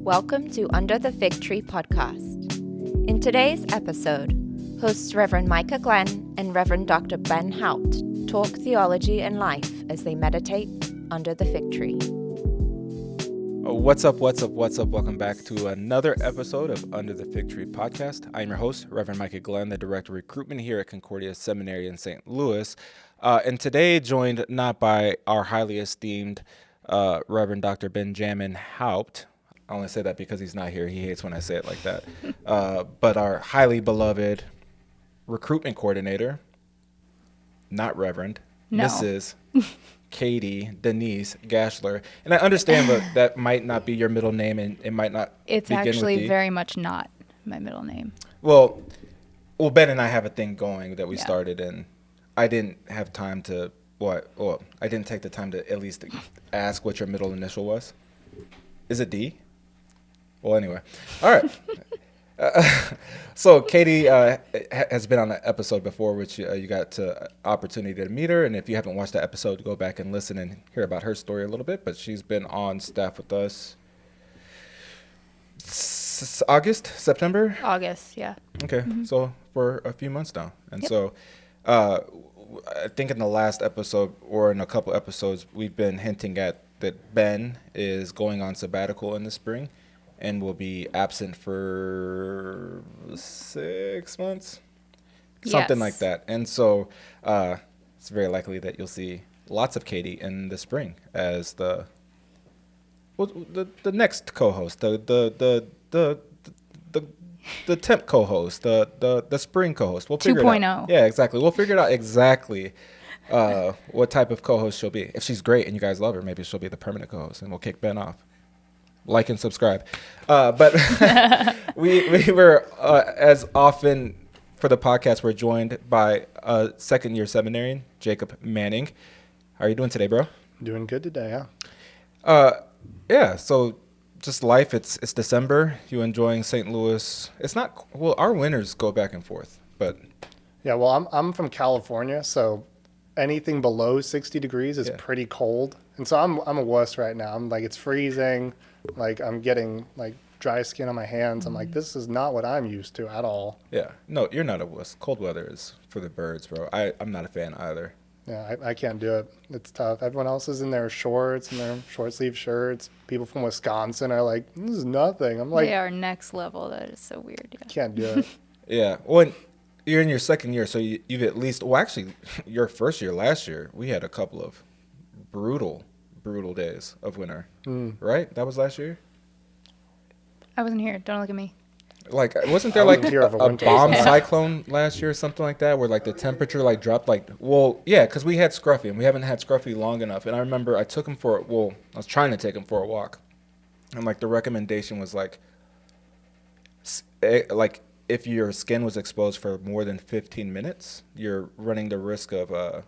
Welcome to Under the Fig Tree podcast. In today's episode, hosts Reverend Micah Glenn and Reverend Dr. Ben Haupt talk theology and life as they meditate under the fig tree. What's up? Welcome back to another episode of Under the Fig Tree podcast. I'm your host, Reverend Micah Glenn, the Director of Recruitment here at Concordia Seminary in St. Louis. And today joined not by our highly esteemed Reverend Dr. Benjamin Haupt. I only say that because he's not here. He hates when I say it like that. But our highly beloved recruitment coordinator, not Reverend, No. Mrs. Kati Gaschler. And I understand that might not be your middle name and it might not It's begin actually with D. very much not my middle name. Well, Ben and I have a thing going that we Yeah. started, and I didn't have time to, I didn't take the time to at least ask what your middle initial was. Is it D? Well, anyway. All right. So Kati has been on an episode before, which you got to opportunity to meet her. And if you haven't watched that episode, go back and listen and hear about her story a little bit. But she's been on staff with us September? August, yeah. Okay. Mm-hmm. So for a few months now. And Yep. so I think in the last episode or in a couple episodes, we've been hinting at that Ben is going on sabbatical in the spring and will be absent for 6 months, something Yes. like that. And so it's very likely that you'll see lots of Kati in the spring as the next co-host, the temp co-host, the spring co-host. We'll figure it out. 2.0. Yeah, exactly. We'll figure it out exactly what type of co-host she'll be. If she's great and you guys love her, maybe she'll be the permanent co-host, and we'll kick Ben off. Like and subscribe. But we were, as often for the podcast, we're joined by a second-year seminarian, Jacob Manning. How are you doing today, bro? Doing good today, yeah. Yeah, so just life. It's December. You enjoying St. Louis? It's not, well, our winters go back and forth, but Yeah, well, I'm from California, so anything below 60 degrees is Yeah. pretty cold. And so I'm a wuss right now. I'm like, it's freezing. Like, I'm getting like dry skin on my hands. I'm like, this is not what I'm used to at all. yeah. No, you're not a wuss. Cold weather is for the birds, bro. I'm not a fan either. Yeah, I can't do it. It's tough. Everyone else is in their shorts and their short sleeve shirts. People from Wisconsin are like, this is nothing. I'm like, They are next level. That is so weird. Yeah. can't do it. Yeah. Well, you're in your second year, so you've at least, well, actually, your first year last year, we had a couple of brutal days of winter, right? That was last year? I wasn't here. Don't look at me. Like, wasn't there I like wasn't here over a winter, bomb so- cyclone last year or something like that, where like the temperature like dropped like, well, yeah, because we had Scruffy and we haven't had Scruffy long enough. And I remember I took him I was trying to take him for a walk. And like the recommendation was like if your skin was exposed for more than 15 minutes, you're running the risk of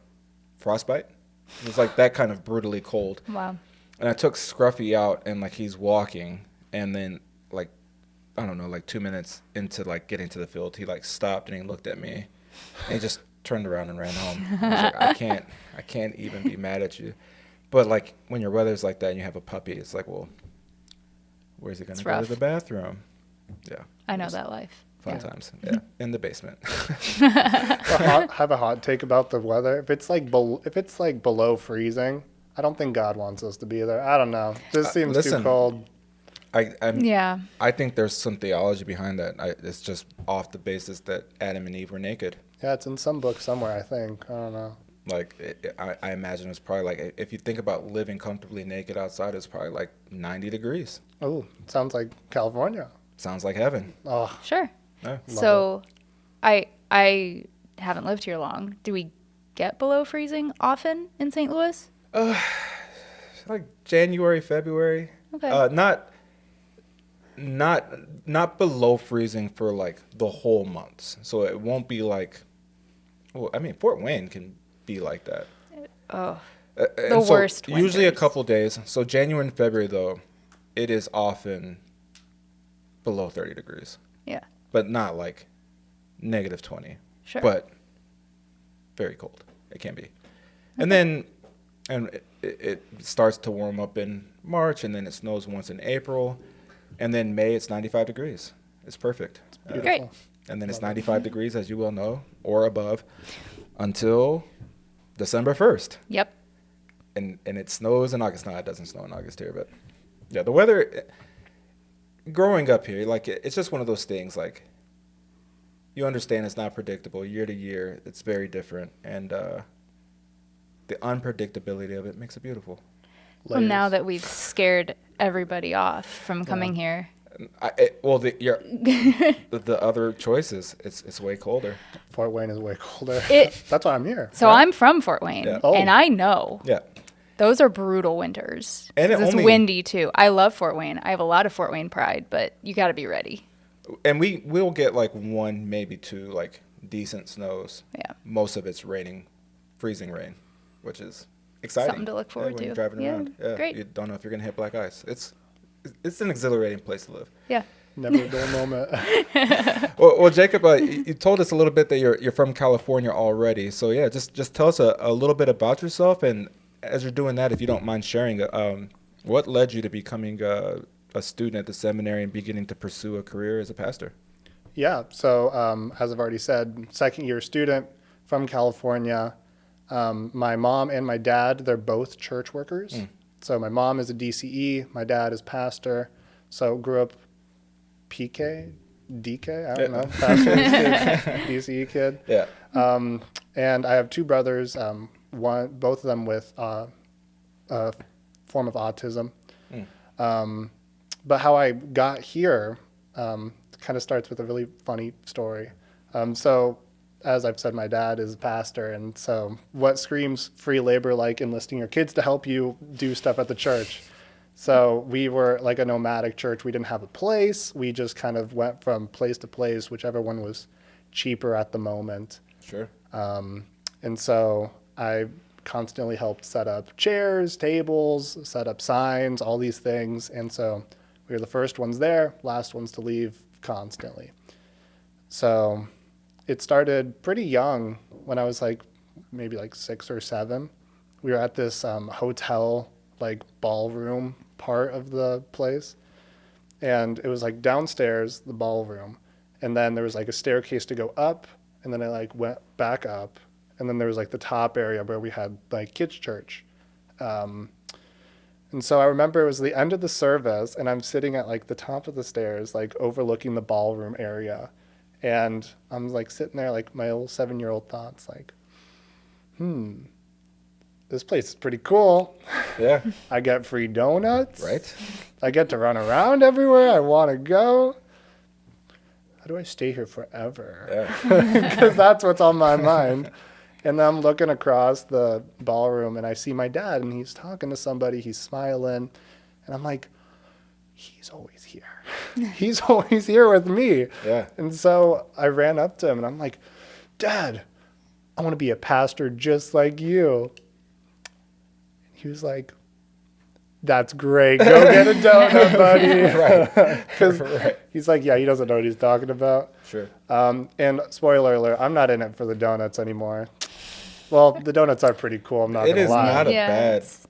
frostbite. It was like that kind of brutally cold. Wow. And I took Scruffy out and like he's walking, and then like, I don't know, like 2 minutes into like getting to the field, he like stopped and he looked at me and he just turned around and ran home. I was like, I can't even be mad at you. But like when your weather's like that and you have a puppy, it's like, well, where's he going to It's go rough. to the bathroom? Yeah. I know that life. Fun Yeah. times. Yeah. In the basement. I have a hot take about the weather. If it's like below freezing, I don't think God wants us to be there. I don't know. This seems listen. too cold. Yeah. I think there's some theology behind that. It's just off the basis that Adam and Eve were naked. Yeah, it's in some book somewhere, I think. I don't know. Like, I imagine it's probably like, if you think about living comfortably naked outside, it's probably like 90 degrees. Oh, sounds like California. Sounds like heaven. Oh, Sure. Yeah. So I haven't lived here long. Do we get below freezing often in St. Louis? Like January, February. Okay. Not below freezing for like the whole months. So it won't be like, well, I mean, Fort Wayne can be like that. Oh. The worst Usually a winters. couple days. So January and February, though, it is often below 30 degrees. Yeah. But not like negative 20. Sure. But very cold. It can be. And then it starts to warm up in March, and then it snows once in April. And then May, it's 95 degrees. It's perfect. Beautiful. Great. And then it's Love it. 95 degrees, as you well know, or above, until December 1st. Yep. And it snows in August. No, it doesn't snow in August here, but yeah, the weather. Growing up here, like it's just one of those things. Like you understand, it's not predictable year to year. It's very different, and the unpredictability of it makes it beautiful. Well, now Layers. that we've scared everybody off from coming here. The other choices, it's way colder. Fort Wayne is way colder. It- That's why I'm here. So I'm from Fort Wayne, Yeah. Oh. and I know Yeah. those are brutal winters. And it 'Cause it's only- windy too. I love Fort Wayne. I have a lot of Fort Wayne pride, but you got to be ready. And we'll get like one, maybe two, like decent snows. Yeah. Most of it's raining, freezing rain, which is exciting. Something to look forward when to. You're driving Yeah, around. Yeah. great. You don't know if you're gonna hit black ice. It's an exhilarating place to live. Yeah. Never a dull moment. Well, Jacob, you told us a little bit that you're from California already. So yeah, just tell us a little bit about yourself, and as you're doing that, if you don't mind sharing, what led you to becoming a student at the seminary and beginning to pursue a career as a pastor? Yeah. So as I've already said, second year student from California. My mom and my dad, they're both church workers. So my mom is a DCE, my dad is pastor. So grew up PK, DK, I don't know, pastor's kid, DCE kid. Yeah. And I have two brothers, both of them with a form of autism. But how I got here kind of starts with a really funny story. So as I've said, my dad is a pastor, and so what screams free labor like enlisting your kids to help you do stuff at the church? So we were like a nomadic church. We didn't have a place. We just kind of went from place to place, whichever one was cheaper at the moment. Sure. And so I constantly helped set up chairs, tables, set up signs, all these things. And so we were the first ones there, last ones to leave constantly. So it started pretty young when I was like maybe like 6 or 7. We were at this hotel, like ballroom part of the place. And it was like downstairs, the ballroom. And then there was like a staircase to go up. And then I like went back up. And then there was like the top area where we had like kids' church. And so I remember it was the end of the service, and I'm sitting at like the top of the stairs, like overlooking the ballroom area. And I'm like sitting there, like my old 7-year-old thoughts, like, this place is pretty cool. Yeah. I get free donuts. Right. I get to run around everywhere I want to go. How do I stay here forever? Yeah. Because that's what's on my mind. And I'm looking across the ballroom, and I see my dad, and he's talking to somebody. He's smiling. And I'm like, he's always here. He's always here with me. Yeah. And so I ran up to him, and I'm like, Dad, I want to be a pastor just like you. He was like, that's great. Go get a donut, buddy. Right. 'Cause Right. he's like, yeah, he doesn't know what he's talking about. Sure. And spoiler alert, I'm not in it for the donuts anymore. Well, the donuts are pretty cool. I'm not It going to is lie. not a Yeah, bad it's-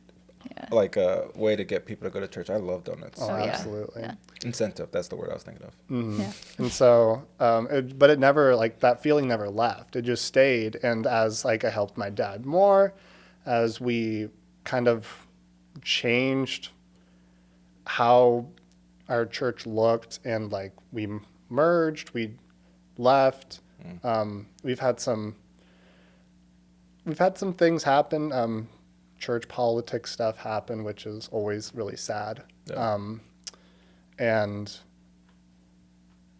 like way to get people to go to church. I love donuts. Oh, Oh, yeah. absolutely. Yeah. Incentive. That's the word I was thinking of. Yeah. And so, but it never, like, that feeling never left. It just stayed. And as, like, I helped my dad more, as we kind of changed how our church looked, and, like, we merged, we left. We've had some things happen. Church politics stuff happen, which is always really sad. Yeah. And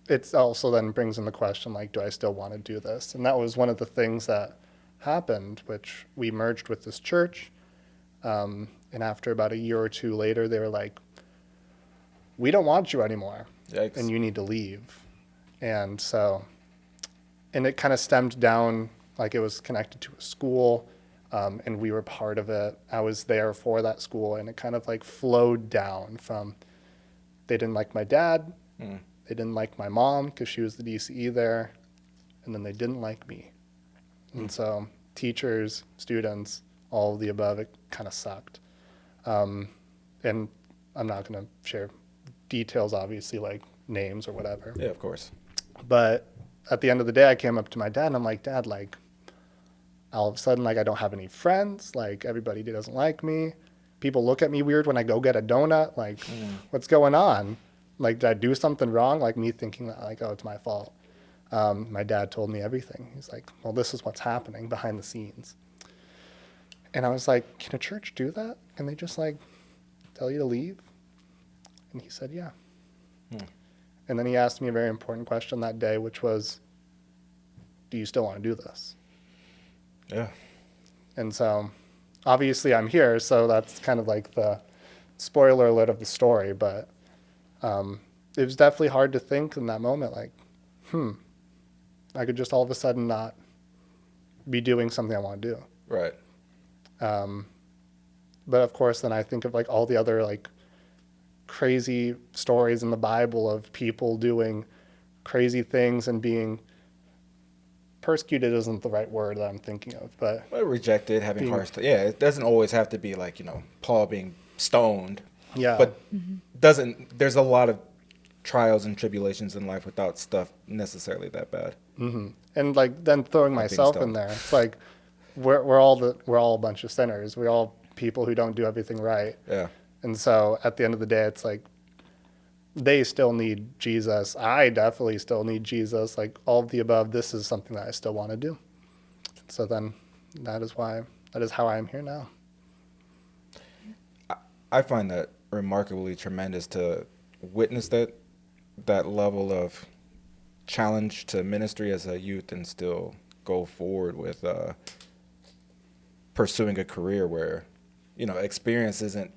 it's also then brings in the question, like, do I still want to do this? And that was one of the things that happened, which we merged with this church. And after about a year or two later, they were like, we don't want you anymore. Yikes. And you need to leave. And so, and it kind of stemmed down, like it was connected to a school, and we were part of it. I was there for that school, and it kind of like flowed down from, they didn't like my dad, they didn't like my mom because she was the DCE there, and then they didn't like me. And so teachers, students, all of the above, it kind of sucked. And I'm not going to share details, obviously, like names or whatever. Yeah, of course. But at the end of the day, I came up to my dad and I'm like, Dad, like, all of a sudden, like, I don't have any friends. Like, everybody doesn't like me. People look at me weird when I go get a donut. Like, what's going on? Like, did I do something wrong? Like, me thinking that, like, oh, it's my fault. My dad told me everything. He's like, well, this is what's happening behind the scenes. And I was like, can a church do that? Can they just, like, tell you to leave? And he said, yeah. And then he asked me a very important question that day, which was, do you still want to do this? Yeah. And so, obviously, I'm here, so that's kind of like the spoiler alert of the story. But it was definitely hard to think in that moment, like, I could just all of a sudden not be doing something I want to do. Right. But of course, then I think of like all the other like crazy stories in the Bible of people doing crazy things and being persecuted isn't the right word that I'm thinking of, but Well, rejected, having harsh. Yeah, it doesn't always have to be like, Paul being stoned. yeah, But there's a lot of trials and tribulations in life without stuff necessarily that bad. and like then throwing myself in stoned. there, it's like we're all a bunch of sinners. We're all people who don't do everything right. Yeah. And so at the end of the day, it's like they still need Jesus. I definitely still need Jesus. Like all of the above, this is something that I still want to do. So then that is how I am here now. I find that remarkably tremendous to witness that level of challenge to ministry as a youth and still go forward with pursuing a career where, experience isn't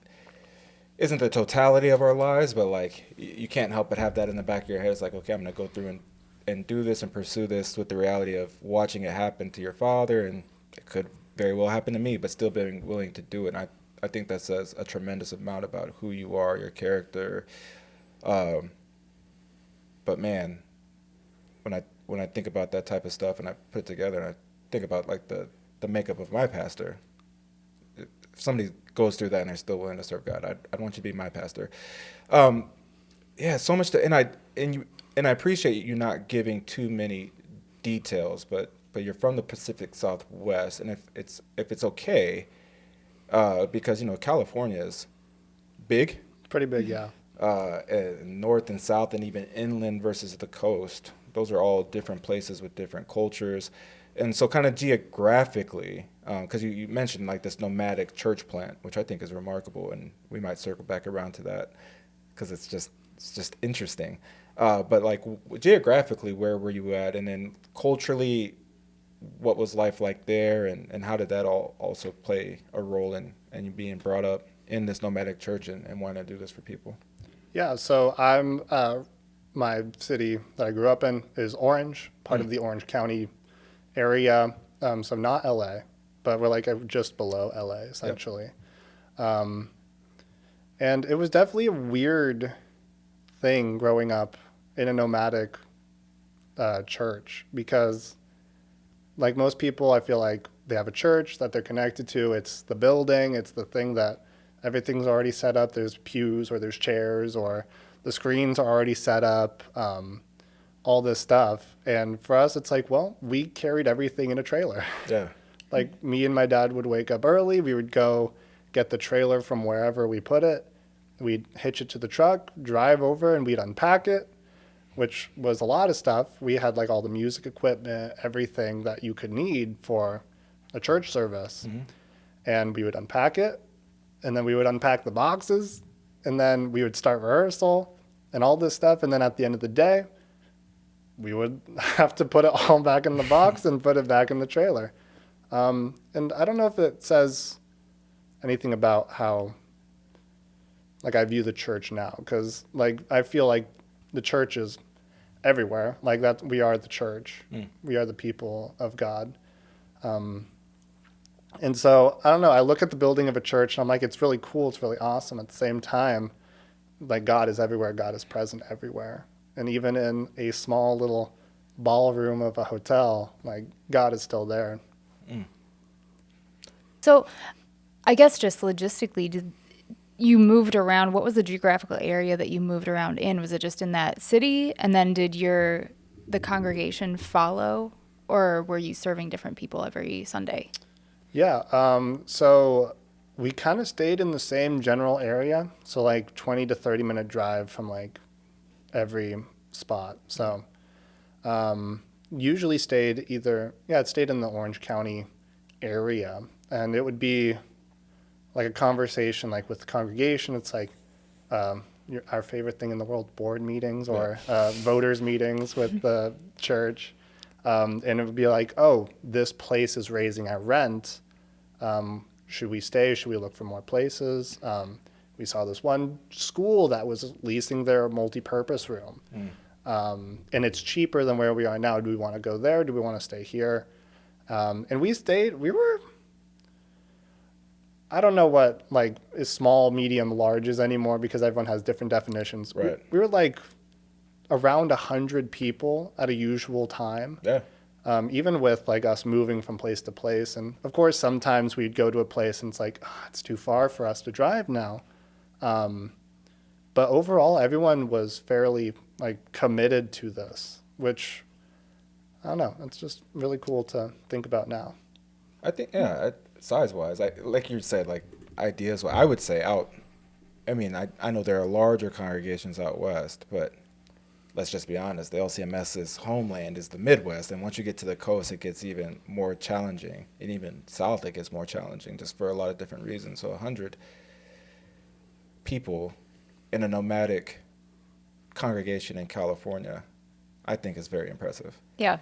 the totality of our lives, but like you can't help but have that in the back of your head. It's like, okay, I'm going to go through and do this and pursue this with the reality of watching it happen to your father, and it could very well happen to me, but still being willing to do it. And I think that says a tremendous amount about who you are, your character. But man, when I think about that type of stuff and I put it together and I think about like the makeup of my pastor, if somebody goes through that and they're still willing to serve God, I'd want you to be my pastor. Yeah, so much and I appreciate you not giving too many details, but you're from the Pacific Southwest, and if it's okay, because California is big, Pretty big, yeah. and north and south, and even inland versus the coast. Those are all different places with different cultures, and so kind of geographically, because you mentioned like this nomadic church plant, which I think is remarkable, and we might circle back around to that because it's just interesting. But like geographically, where were you at, and then culturally, what was life like there, and how did that all also play a role in you being brought up in this nomadic church and wanting to do this for people? Yeah, so I'm my city that I grew up in is Orange, part of the Orange County area. So not LA, but we're like just below LA essentially. Yep. And it was definitely a weird thing growing up in a nomadic church, because like most people, I feel like they have a church that they're connected to. It's the building. It's the thing that everything's already set up. There's pews or there's chairs or the screens are already set up, all this stuff. And for us, it's like, well, we carried everything in a trailer. Yeah. Like me and my dad would wake up early. We would go get the trailer from wherever we put it. We'd hitch it to the truck, drive over, and we'd unpack it, which was a lot of stuff. We had like all the music equipment, everything that you could need for a church service. Mm-hmm. And we would unpack it, and then we would unpack the boxes, and then we would start rehearsal and all this stuff. And then at the end of the day, we would have to put it all back in the box and put it back in the trailer. And I don't know if it says anything about how like I view the church now, because like I feel like the church is everywhere, like that we are the church. We are the people of God. And so I don't know, I look at the building of a church and I'm like, it's really cool, it's really awesome. At the same time, like God is everywhere, God is present everywhere. And even in a small little ballroom of a hotel, like God is still there. So I guess just logistically, you moved around. What was the geographical area that you moved around in? Was it just in that city? And then did the congregation follow, or were you serving different people every Sunday? Yeah. So we kind of stayed in the same general area. So like 20 to 30 minute drive from like every spot. So usually stayed it stayed in the Orange County area. And it would be like a conversation like with the congregation. It's like our favorite thing in the world, board meetings or voters meetings with the church. And it would be like, oh, this place is raising our rent. Should we stay? Should we look for more places? We saw this one school that was leasing their multi-purpose room. And it's cheaper than where we are now. Do we want to go there? Do we want to stay here? And we stayed. I don't know what like is small, medium, large is anymore because everyone has different definitions. Right. We were like around 100 people at a usual time. Yeah. Even with like us moving from place to place. And of course, sometimes we'd go to a place and it's like, it's too far for us to drive now. But overall, everyone was fairly like committed to this, which I don't know. It's just really cool to think about now. I think, size-wise, like you said, like ideas, I would say I know there are larger congregations out west, but let's just be honest, the LCMS's homeland is the Midwest, and once you get to the coast, it gets even more challenging, and even south, it gets more challenging, just for a lot of different reasons. So 100 people in a nomadic congregation in California, I think is very impressive. Yeah.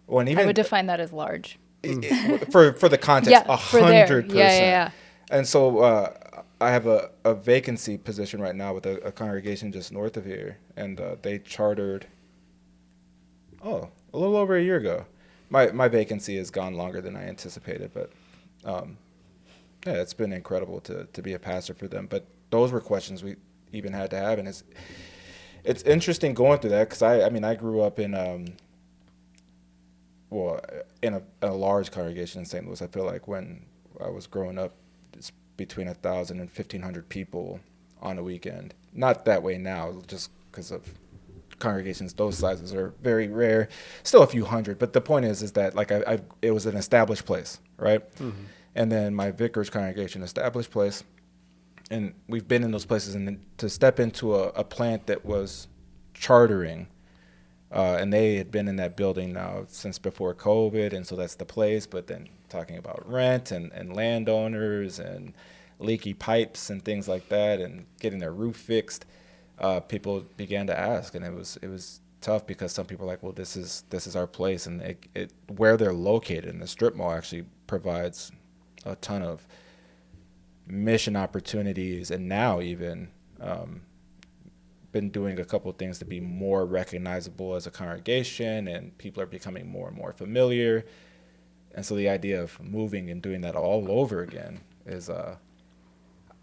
Well, I would define that as large. For the context, 100%. Yeah. And so I have a vacancy position right now with a congregation just north of here, and they chartered, a little over a year ago. My vacancy has gone longer than I anticipated, but it's been incredible to be a pastor for them. But those were questions we even had to have, and it's interesting going through that because I grew up in a large congregation in St. Louis. I feel like when I was growing up, it's between 1,000 and 1,500 people on a weekend. Not that way now, just because of congregations those sizes are very rare. Still a few hundred, but the point is that like it was an established place, right? Mm-hmm. And then my vicarage congregation, established place, and we've been in those places. And then to step into a plant that was chartering. And they had been in that building now since before COVID, and so that's the place. But then talking about rent and landowners and leaky pipes and things like that, and getting their roof fixed, people began to ask, and it was tough because some people are like, well, this is our place, and it where they're located in the strip mall actually provides a ton of mission opportunities, and now even. Been doing a couple of things to be more recognizable as a congregation, and people are becoming more and more familiar. And so the idea of moving and doing that all over again is,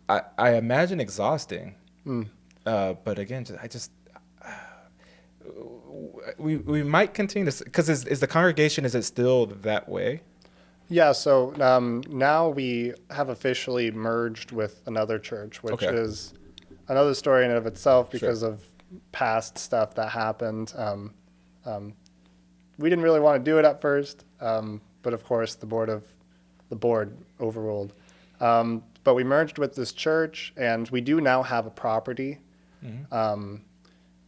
I imagine exhausting. But again, we might continue to, because is the congregation, is it still that way? Yeah, so now we have officially merged with another church, which is another story in and of itself because of past stuff that happened. We didn't really want to do it at first, but of course the board overruled. But we merged with this church, and we do now have a property. Mm-hmm.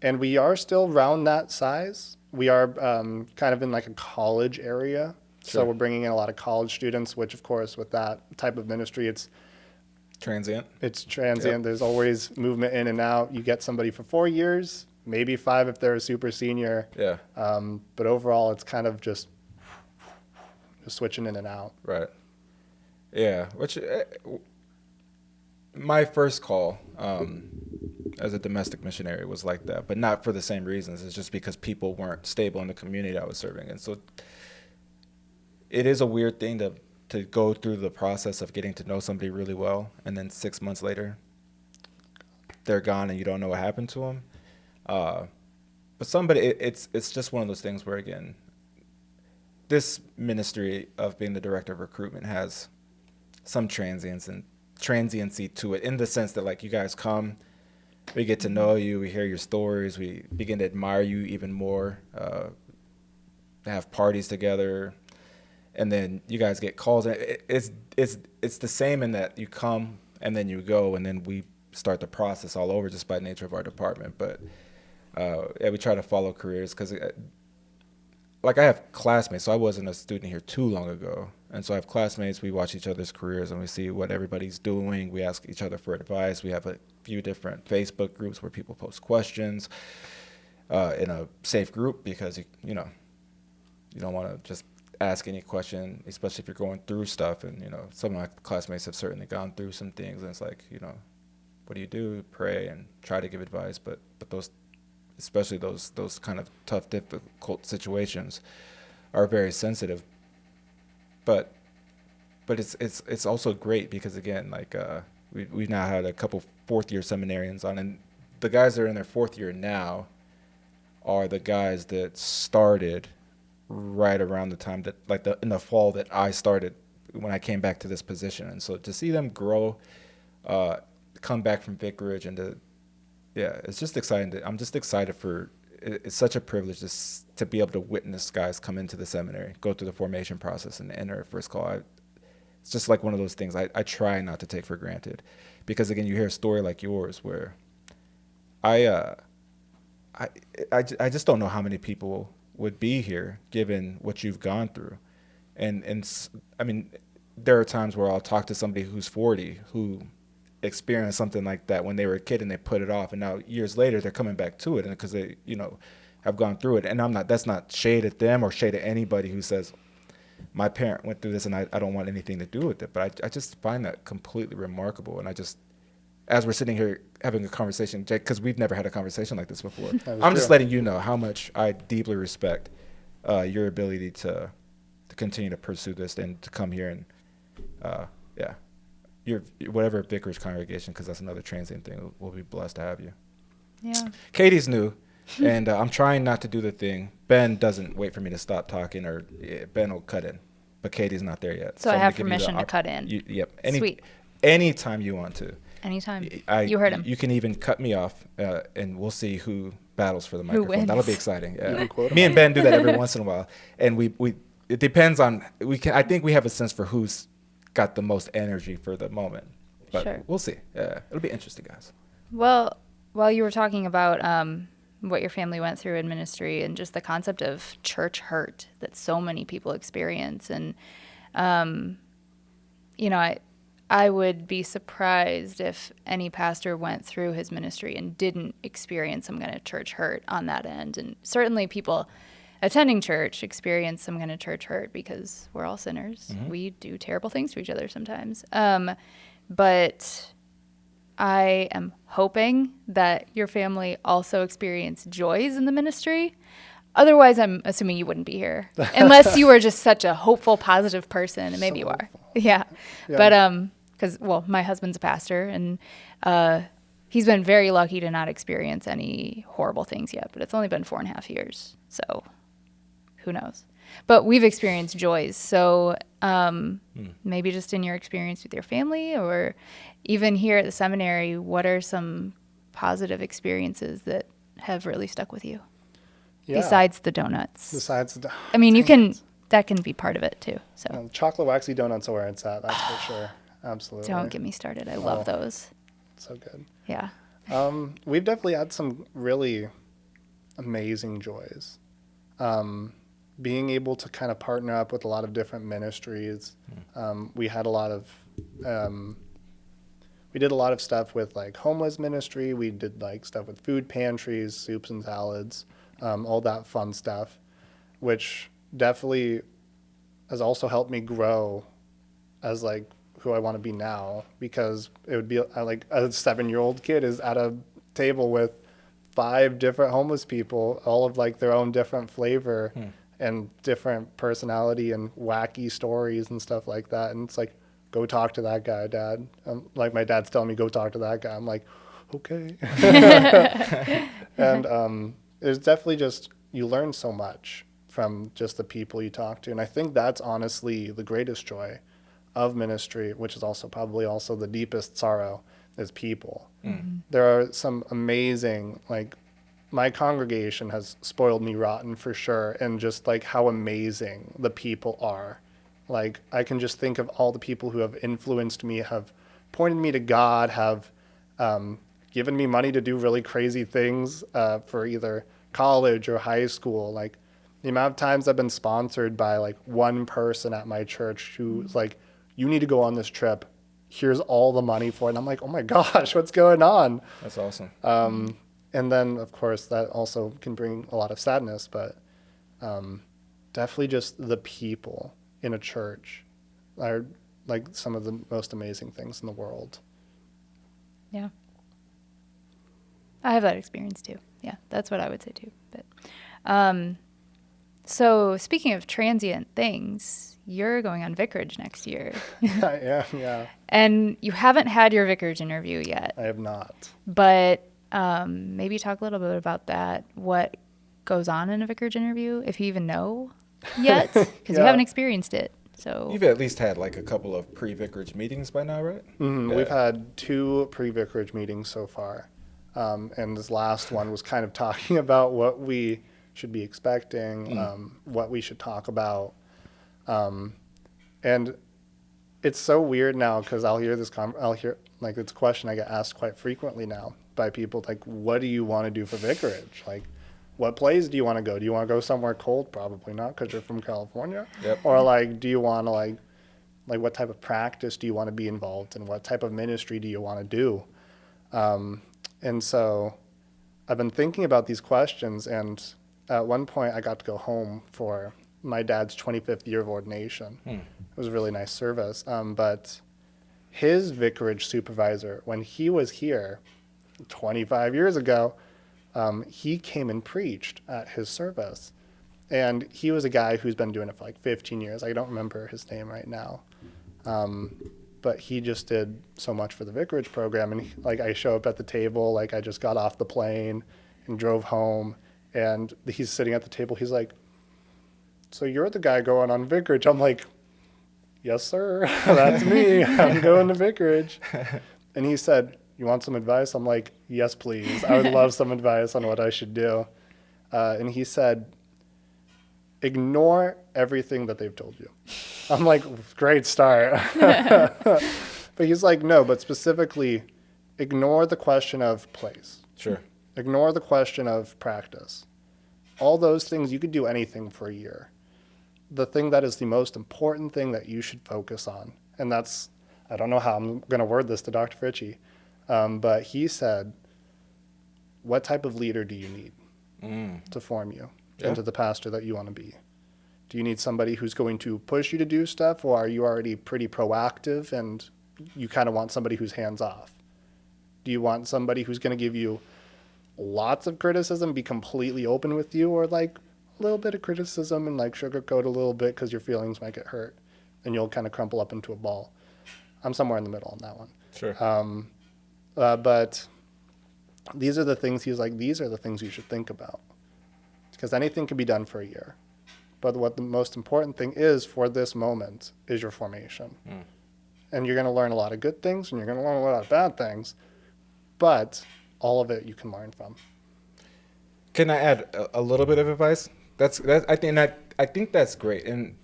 And we are still around that size. We are kind of in like a college area. Sure. So we're bringing in a lot of college students, which of course with that type of ministry, it's transient. Yep. There's always movement in and out. You get somebody for 4 years, maybe 5 if they're a super senior. Yeah. But overall, it's kind of just switching in and out. Right. Yeah. Which my first call as a domestic missionary was like that, but not for the same reasons. It's just because people weren't stable in the community I was serving, and so it is a weird thing to go through the process of getting to know somebody really well, and then 6 months later, they're gone and you don't know what happened to them. But somebody, it's just one of those things where, again, this ministry of being the director of recruitment has some transients and transiency to it, in the sense that like you guys come, we get to know you, we hear your stories, we begin to admire you even more, have parties together, and then you guys get calls. It's the same in that you come and then you go, and then we start the process all over just by nature of our department. But yeah, we try to follow careers because, like, I have classmates, so I wasn't a student here too long ago, and so I have classmates. We watch each other's careers and we see what everybody's doing. We ask each other for advice. We have a few different Facebook groups where people post questions in a safe group, because you don't want to just ask any question, especially if you're going through stuff. And some of my classmates have certainly gone through some things, and it's like, what do you do? Pray and try to give advice, but those, especially those kind of tough, difficult situations, are very sensitive. But it's also great because, again, like we've now had a couple fourth-year seminarians on, and the guys that are in their fourth year now are the guys that started right around the time that, like, in the fall that I started when I came back to this position. And so to see them grow, come back from vicarage, and it's just exciting. I'm just excited for, it's such a privilege to be able to witness guys come into the seminary, go through the formation process, and enter a first call. It's just like one of those things I try not to take for granted, because, again, you hear a story like yours where I just don't know how many people would be here given what you've gone through. And I mean, there are times where I'll talk to somebody who's 40 who experienced something like that when they were a kid and they put it off, and now years later they're coming back to it, and because they have gone through it. And that's not shade at them or shade at anybody who says my parent went through this and I don't want anything to do with it. But I just find that completely remarkable. And as we're sitting here having a conversation, Jake, because we've never had a conversation like this before, I'm just letting you know how much I deeply respect your ability to continue to pursue this and to come here and your whatever vicarage congregation, because that's another transient thing. We'll be blessed to have you. Yeah. Katie's new, and I'm trying not to do the thing. Ben doesn't wait for me to stop talking, or Ben will cut in, but Katie's not there yet. So I have permission to cut in. Yep. Sweet. Anytime you want to. Anytime. You heard him. You can even cut me off, and we'll see who battles for the microphone. Wins. That'll be exciting. Yeah. Me and Ben do that every once in a while, and it depends on, I think we have a sense for who's got the most energy for the moment, but Sure. We'll see. Yeah, it'll be interesting, guys. Well, while you were talking about what your family went through in ministry and just the concept of church hurt that so many people experience, and I would be surprised if any pastor went through his ministry and didn't experience some kind of church hurt on that end. And certainly people attending church experience some kind of church hurt, because we're all sinners. Mm-hmm. We do terrible things to each other sometimes. But I am hoping that your family also experienced joys in the ministry. Otherwise, I'm assuming you wouldn't be here, unless you were just such a hopeful, positive person, and maybe you are. Yeah. But because, my husband's a pastor, and he's been very lucky to not experience any horrible things yet, but it's only been 4.5 years, so who knows? But we've experienced joys, so maybe just in your experience with your family, or even here at the seminary, what are some positive experiences that have really stuck with you? Yeah. Besides the donuts. I mean, that can be part of it too. So chocolate waxy donuts are where it's at, that's for sure. Absolutely. Don't get me started. I love those. So good. Yeah. We've definitely had some really amazing joys. Being able to kind of partner up with a lot of different ministries. We had a lot of, we did a lot of stuff with like homeless ministry. We did like stuff with food pantries, soups and salads, all that fun stuff, which definitely has also helped me grow as like who I want to be now, because it would be like a 7-year-old kid is at a table with 5 different homeless people, all of like their own different flavor and different personality and wacky stories and stuff like that. And it's like, go talk to that guy, Dad. Like my dad's telling me, go talk to that guy. I'm like, okay. And it's definitely just, you learn so much from just the people you talk to. And I think that's honestly the greatest joy. of ministry, which is also probably also the deepest sorrow, is people. There are some amazing, like, my congregation has spoiled me rotten for sure, and just like how amazing the people are. Like, I can just think of all the people who have influenced me, have pointed me to God, have given me money to do really crazy things for either college or high school. Like, the amount of times I've been sponsored by like one person at my church who's like, you need to go on this trip. Here's all the money for it. And I'm like, oh my gosh, what's going on? That's awesome. And then, of course, that also can bring a lot of sadness, but definitely just the people in a church are like some of the most amazing things in the world. Yeah. I have that experience too. Yeah, that's what I would say too. But so speaking of transient things, you're going on vicarage next year. Yeah. And you haven't had your vicarage interview yet. I have not. But maybe talk a little bit about that. What goes on in a vicarage interview, if you even know yet, because you haven't experienced it. So You've at least had like a couple of pre-vicarage meetings by now, right? Yeah. We've had 2 pre-vicarage meetings so far. And this last one was kind of talking about what we should be expecting, what we should talk about. And it's so weird now because I'll hear like it's a question I get asked quite frequently now by people, like, what do you want to do for vicarage? Like, what place do you want to go? Do you want to go somewhere cold? Probably not, because you're from California. Yep. Or like, do you want to like what type of practice do you want to be involved in? What type of ministry do you want to do? And so I've been thinking about these questions, and at one point I got to go home for my dad's 25th year of ordination. It was a really nice service. But his vicarage supervisor, when he was here 25 years ago, he came and preached at his service. And he was a guy who's been doing it for like 15 years. I don't remember his name right now. But he just did so much for the vicarage program. And like, I show up at the table, like I just got off the plane and drove home, and he's sitting at the table. He's like, so you're the guy going on vicarage? I'm like, yes, sir. That's me. I'm going to vicarage. And he said, you want some advice? I'm like, yes, please. I would love some advice on what I should do. And he said, ignore everything that they've told you. I'm like, great start. But he's like, no, but specifically, ignore the question of place. Sure. Ignore the question of practice. All those things, you could do anything for a year. The thing that is the most important thing that you should focus on, and that's, I don't know how I'm going to word this to Dr. Fritchie, but he said, what type of leader do you need to form you into the pastor that you want to be? Do you need somebody who's going to push you to do stuff, or are you already pretty proactive and you kind of want somebody who's hands off? Do you want somebody who's going to give you lots of criticism, be completely open with you, or like a little bit of criticism and like sugarcoat a little bit because your feelings might get hurt and you'll kind of crumple up into a ball? I'm somewhere in the middle on that one. Sure. But these are the things, he's like, these are the things you should think about, because anything can be done for a year. But what the most important thing is for this moment is your formation. And you're going to learn a lot of good things and you're going to learn a lot of bad things, but all of it you can learn from. Can I add a little bit of advice? I think that's great, and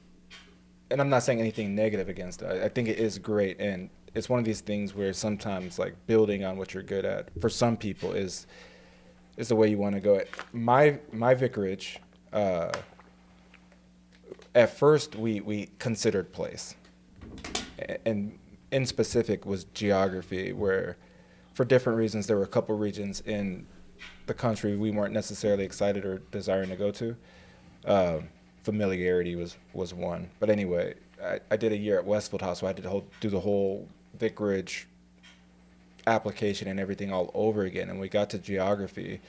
I'm not saying anything negative against it. I think it is great, and it's one of these things where sometimes like building on what you're good at for some people is the way you want to go. My vicarage, at first we considered place, and in specific was geography, where for different reasons there were a couple regions in the country we weren't necessarily excited or desiring to go to. Familiarity was one, but anyway, I did a year at Westfield House, so I had to do the whole vicarage application and everything all over again. And we got to geography.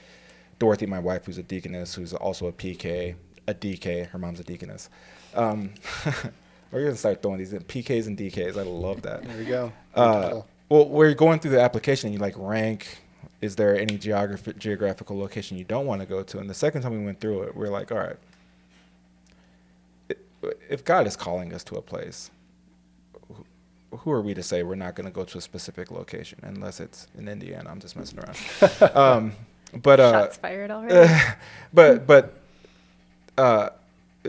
Dorothy, my wife, who's a deaconess, who's also a PK, a DK, her mom's a deaconess. We're gonna start throwing these in PKs and DKs. I love that. There we go. Well, we're going through the application, and you like rank, is there any geographical location you don't want to go to? And the second time we went through it, we're like, all right, if God is calling us to a place, who are we to say we're not going to go to a specific location unless it's in Indiana? I'm just messing around. But Shots fired already.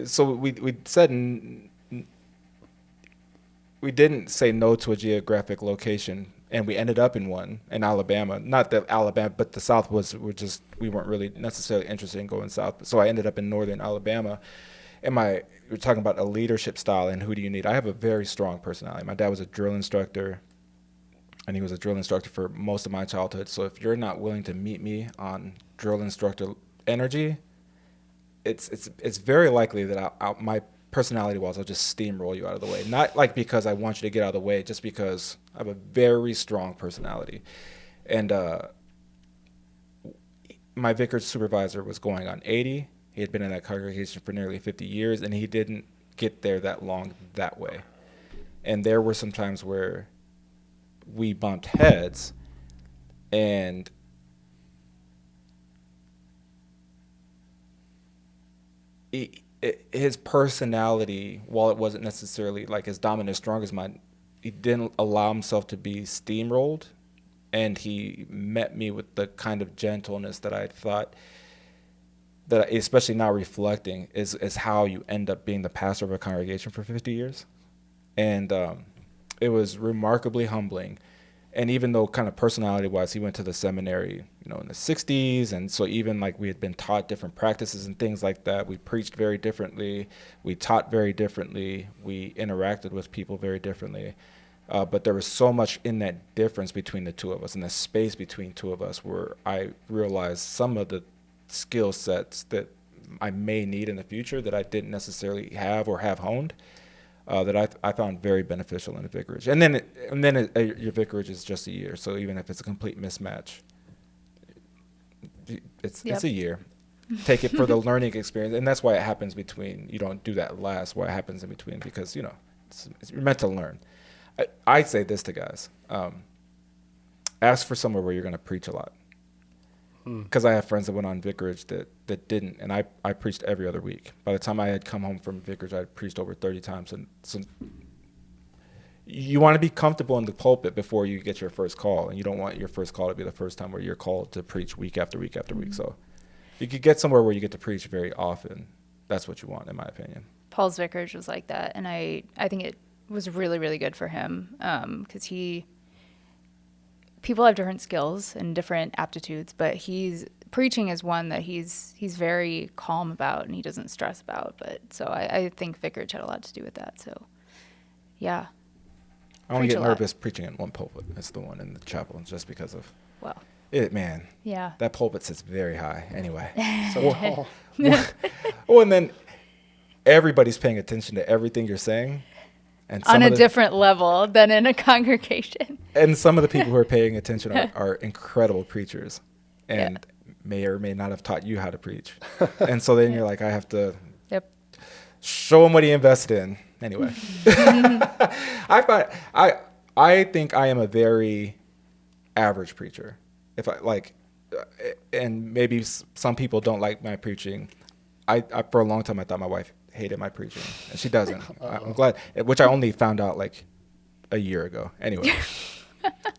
So we said we didn't say no to a geographic location, and we ended up in one in Alabama. Not that Alabama, but the South we weren't really necessarily interested in going south. So I ended up in northern Alabama. And we're talking about a leadership style and who do you need? I have a very strong personality. My dad was a drill instructor, and he was a drill instructor for most of my childhood. So if you're not willing to meet me on drill instructor energy, it's very likely that my personality-wise, I'll just steamroll you out of the way. Not like because I want you to get out of the way, just because I have a very strong personality. And my vicarage supervisor was going on 80. He had been in that congregation for nearly 50 years, and he didn't get there that long that way. And there were some times where we bumped heads, and his personality, while it wasn't necessarily like as dominant as strong as mine, he didn't allow himself to be steamrolled, and he met me with the kind of gentleness that I thought that, especially now reflecting, is how you end up being the pastor of a congregation for 50 years. And it was remarkably humbling. And even though kind of personality-wise, he went to the seminary, in the 60s, and so even like we had been taught different practices and things like that, we preached very differently, we taught very differently, we interacted with people very differently. But there was so much in that difference between the two of us, and the space between two of us, where I realized some of the skill sets that I may need in the future that I didn't necessarily have or have honed, that I found very beneficial in the vicarage. And then your vicarage is just a year, so even if it's a complete mismatch, it's a year. Take it for the learning experience, and that's why it happens between. You don't do that last. Why it happens in between, because you're meant to learn. I say this to guys: ask for somewhere where you're going to preach a lot. Because I have friends that went on vicarage that didn't, and I preached every other week. By the time I had come home from vicarage, I had preached over 30 times. And so you want to be comfortable in the pulpit before you get your first call, and you don't want your first call to be the first time where you're called to preach week after week after week. So if you could get somewhere where you get to preach very often, that's what you want, in my opinion. Paul's vicarage was like that, and I think it was really, really good for him, because people have different skills and different aptitudes, but preaching is one that he's very calm about and he doesn't stress about. But so I think vicarage had a lot to do with that. So yeah, I only get nervous preaching in one pulpit. It's the one in the chapel, just because of yeah, that pulpit sits very high anyway. So tall. And then everybody's paying attention to everything you're saying. And on a different level than in a congregation. And some of the people who are paying attention are incredible preachers, and may or may not have taught you how to preach. And so then you're like, I have to show him what he invested in. Anyway, I think I am a very average preacher. If I like, and maybe some people don't like my preaching. I for a long time I thought my wife hated my preaching, and she doesn't. I'm glad, which I only found out like a year ago. Anyway,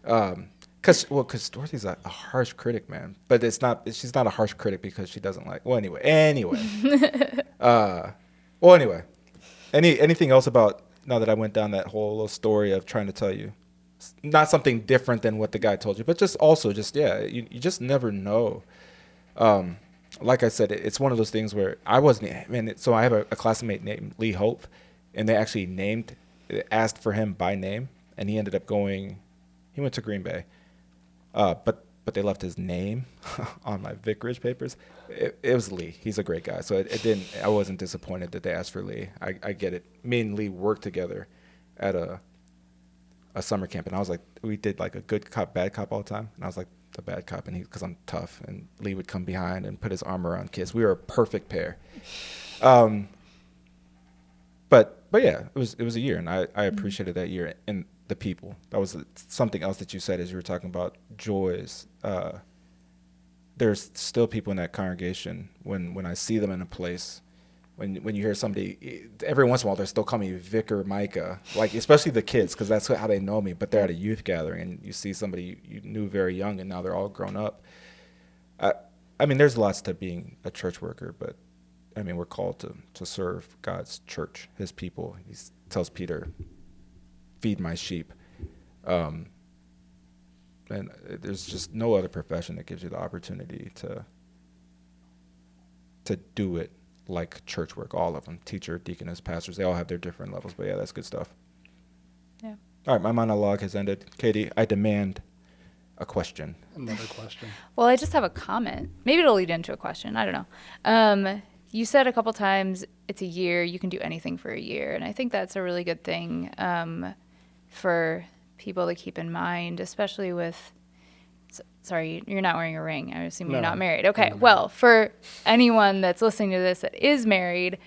because Dorothy's a harsh critic, man. But she's not a harsh critic because she doesn't like. Well, anyway. Anyway. Anything else about, now that I went down that whole little story of trying to tell you, not something different than what the guy told you, but you just never know. Like I said, it's one of those things where so I have a classmate named Lee Haupt, and they actually asked for him by name, and he ended up he went to Green Bay, but they left his name on my vicarage papers. It was Lee. He's a great guy, so I wasn't disappointed that they asked for Lee. I get it. Me and Lee worked together at a summer camp, and I was like, we did like a good cop, bad cop all the time, and I was like the bad cop, and because I'm tough, and Lee would come behind and put his arm around kids. We were a perfect pair. But yeah, it was a year, and I appreciated that year and the people. That was something else that you said as you were talking about joys. There's still people in that congregation when I see them in a place when you hear somebody, every once in a while, they're still calling me Vicar Micah, like especially the kids, because that's how they know me. But they're at a youth gathering, and you see somebody you knew very young, and now they're all grown up. I mean, there's lots to being a church worker, but I mean, we're called to serve God's church, His people. He tells Peter, "Feed my sheep," and there's just no other profession that gives you the opportunity to do it like church work. All of them, teacher, deaconess, pastors, they all have their different levels. But yeah, that's good stuff. Yeah. All right, my monologue has ended. Katie, I demand a question. Another question. Well, I just have a comment. Maybe it'll lead into a question. I don't know. You said a couple times it's a year. You can do anything for a year. And I think that's a really good thing for people to keep in mind, especially with, sorry, you're not wearing a ring. I assume you're not married. Okay. Well, for anyone that's listening to this that is married,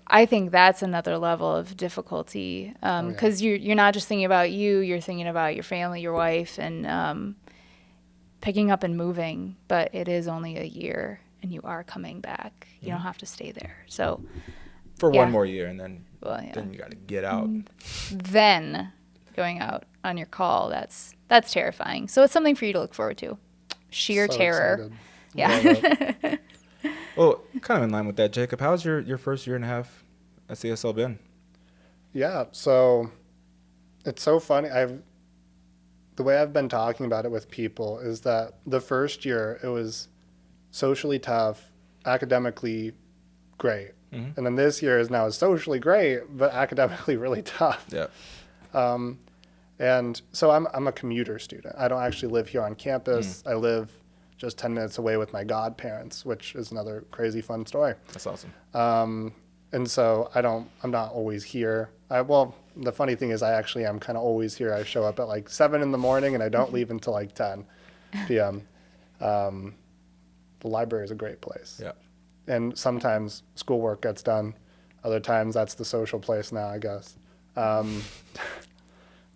I think that's another level of difficulty because you're not just thinking about you, you're thinking about your family, your wife, and picking up and moving. But it is only a year, and you are coming back. You don't have to stay there. So for one more year, and then then you got to get out. Then going out on your call, that's terrifying. So it's something for you to look forward to. Sheer So terror. excited. Yeah. Well, kind of in line with that, Jacob, how's your first year and a half at CSL been? Yeah, so it's so funny. The way I've been talking about it with people is that the first year it was socially tough, academically great. Mm-hmm. And then this year is now socially great, but academically really tough. Yeah. And so I'm a commuter student. I don't actually live here on campus. I live just 10 minutes away with my godparents, which is another crazy fun story. That's awesome. And so I'm not always here. Well, the funny thing is I actually am kind of always here. I show up at like 7 in the morning and I don't leave until like 10 p.m. The library is a great place. Yeah. And sometimes schoolwork gets done. Other times that's the social place now, I guess.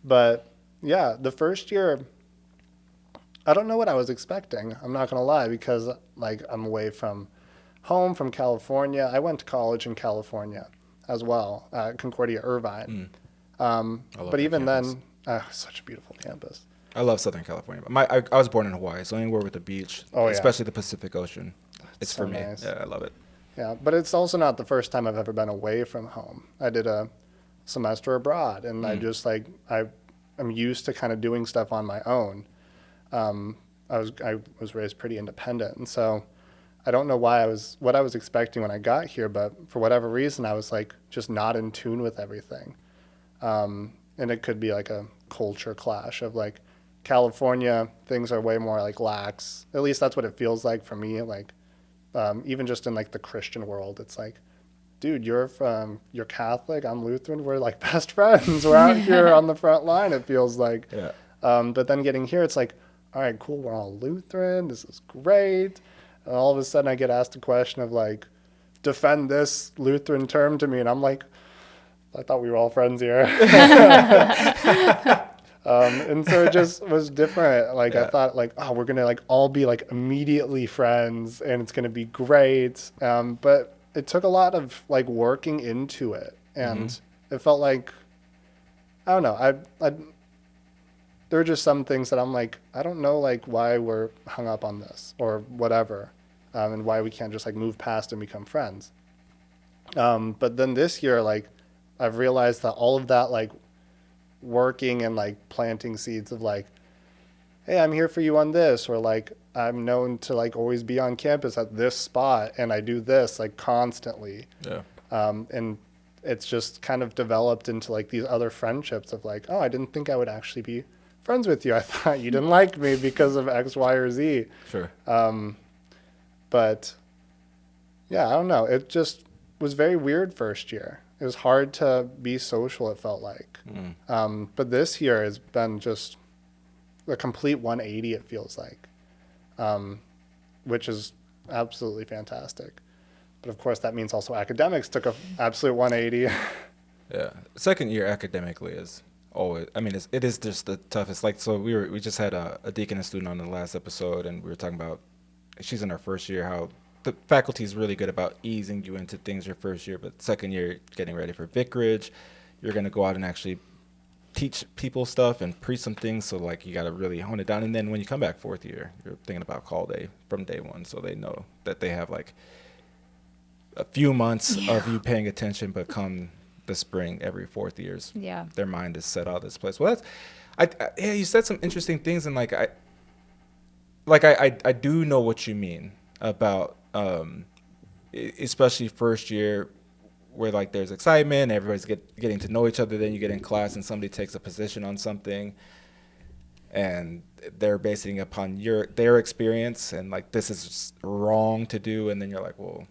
But yeah, the first year, I don't know what I was expecting. I'm not going to lie, because like I'm away from home, from California. I went to college in California as well, at Concordia Irvine. But even then, such a beautiful campus. I love Southern California. I was born in Hawaii, so anywhere with the beach, especially the Pacific Ocean, it's so for me. Nice. Yeah, I love it. Yeah, but it's also not the first time I've ever been away from home. I did a semester abroad, and I just I'm used to kind of doing stuff on my own. I was raised pretty independent, and so I don't know what I was expecting when I got here, but for whatever reason I was like just not in tune with everything. And it could be like a culture clash of like California, things are way more like lax. At least that's what it feels like for me. Like even just in like the Christian world, it's like, dude, you're Catholic, I'm Lutheran, we're like best friends. We're out here on the front line, it feels like. Yeah. But then getting here, it's like, all right, cool, we're all Lutheran, this is great. And all of a sudden I get asked a question of like, defend this Lutheran term to me. And I'm like, I thought we were all friends here. And so it just was different. Like I thought like, oh, we're going to like all be like immediately friends and it's going to be great. But it took a lot of like working into it. And it felt like, I don't know. There are just some things that I'm like, I don't know like why we're hung up on this or whatever. And why we can't just like move past and become friends. But then this year, like I've realized that all of that like working and like planting seeds of like, hey, I'm here for you on this, or like I'm known to like always be on campus at this spot and I do this like constantly. Yeah. And it's just kind of developed into like these other friendships of like, oh, I didn't think I would actually be friends with you. I thought you didn't like me because of X, Y, or Z. Sure. But yeah, I don't know. It just was very weird first year. It was hard to be social, it felt like. But this year has been just a complete 180, it feels like, which is absolutely fantastic. But of course, that means also academics took an absolute 180. Yeah. Second year academically is always, I mean, it is just the toughest. Like, so we just had a deaconess student on the last episode, and we were talking about, she's in her first year, how the faculty is really good about easing you into things your first year, but second year, getting ready for vicarage, you're going to go out and actually teach people stuff and preach some things. So like you got to really hone it down. And then when you come back fourth year, you're thinking about call day from day one. So they know that they have like a few months of you paying attention, but come the spring, every fourth years, their mind is set out of this place. Well, yeah, you said some interesting things. And like, I do know what you mean about, especially first year, where like there's excitement, everybody's getting to know each other. Then you get in class and somebody takes a position on something, and they're basing it upon their experience, and like this is wrong to do. And then you're like, well,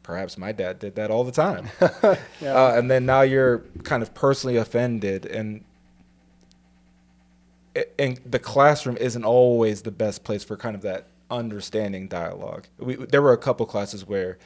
perhaps my dad did that all the time. And then now you're kind of personally offended, and the classroom isn't always the best place for kind of that understanding dialogue. There were a couple classes where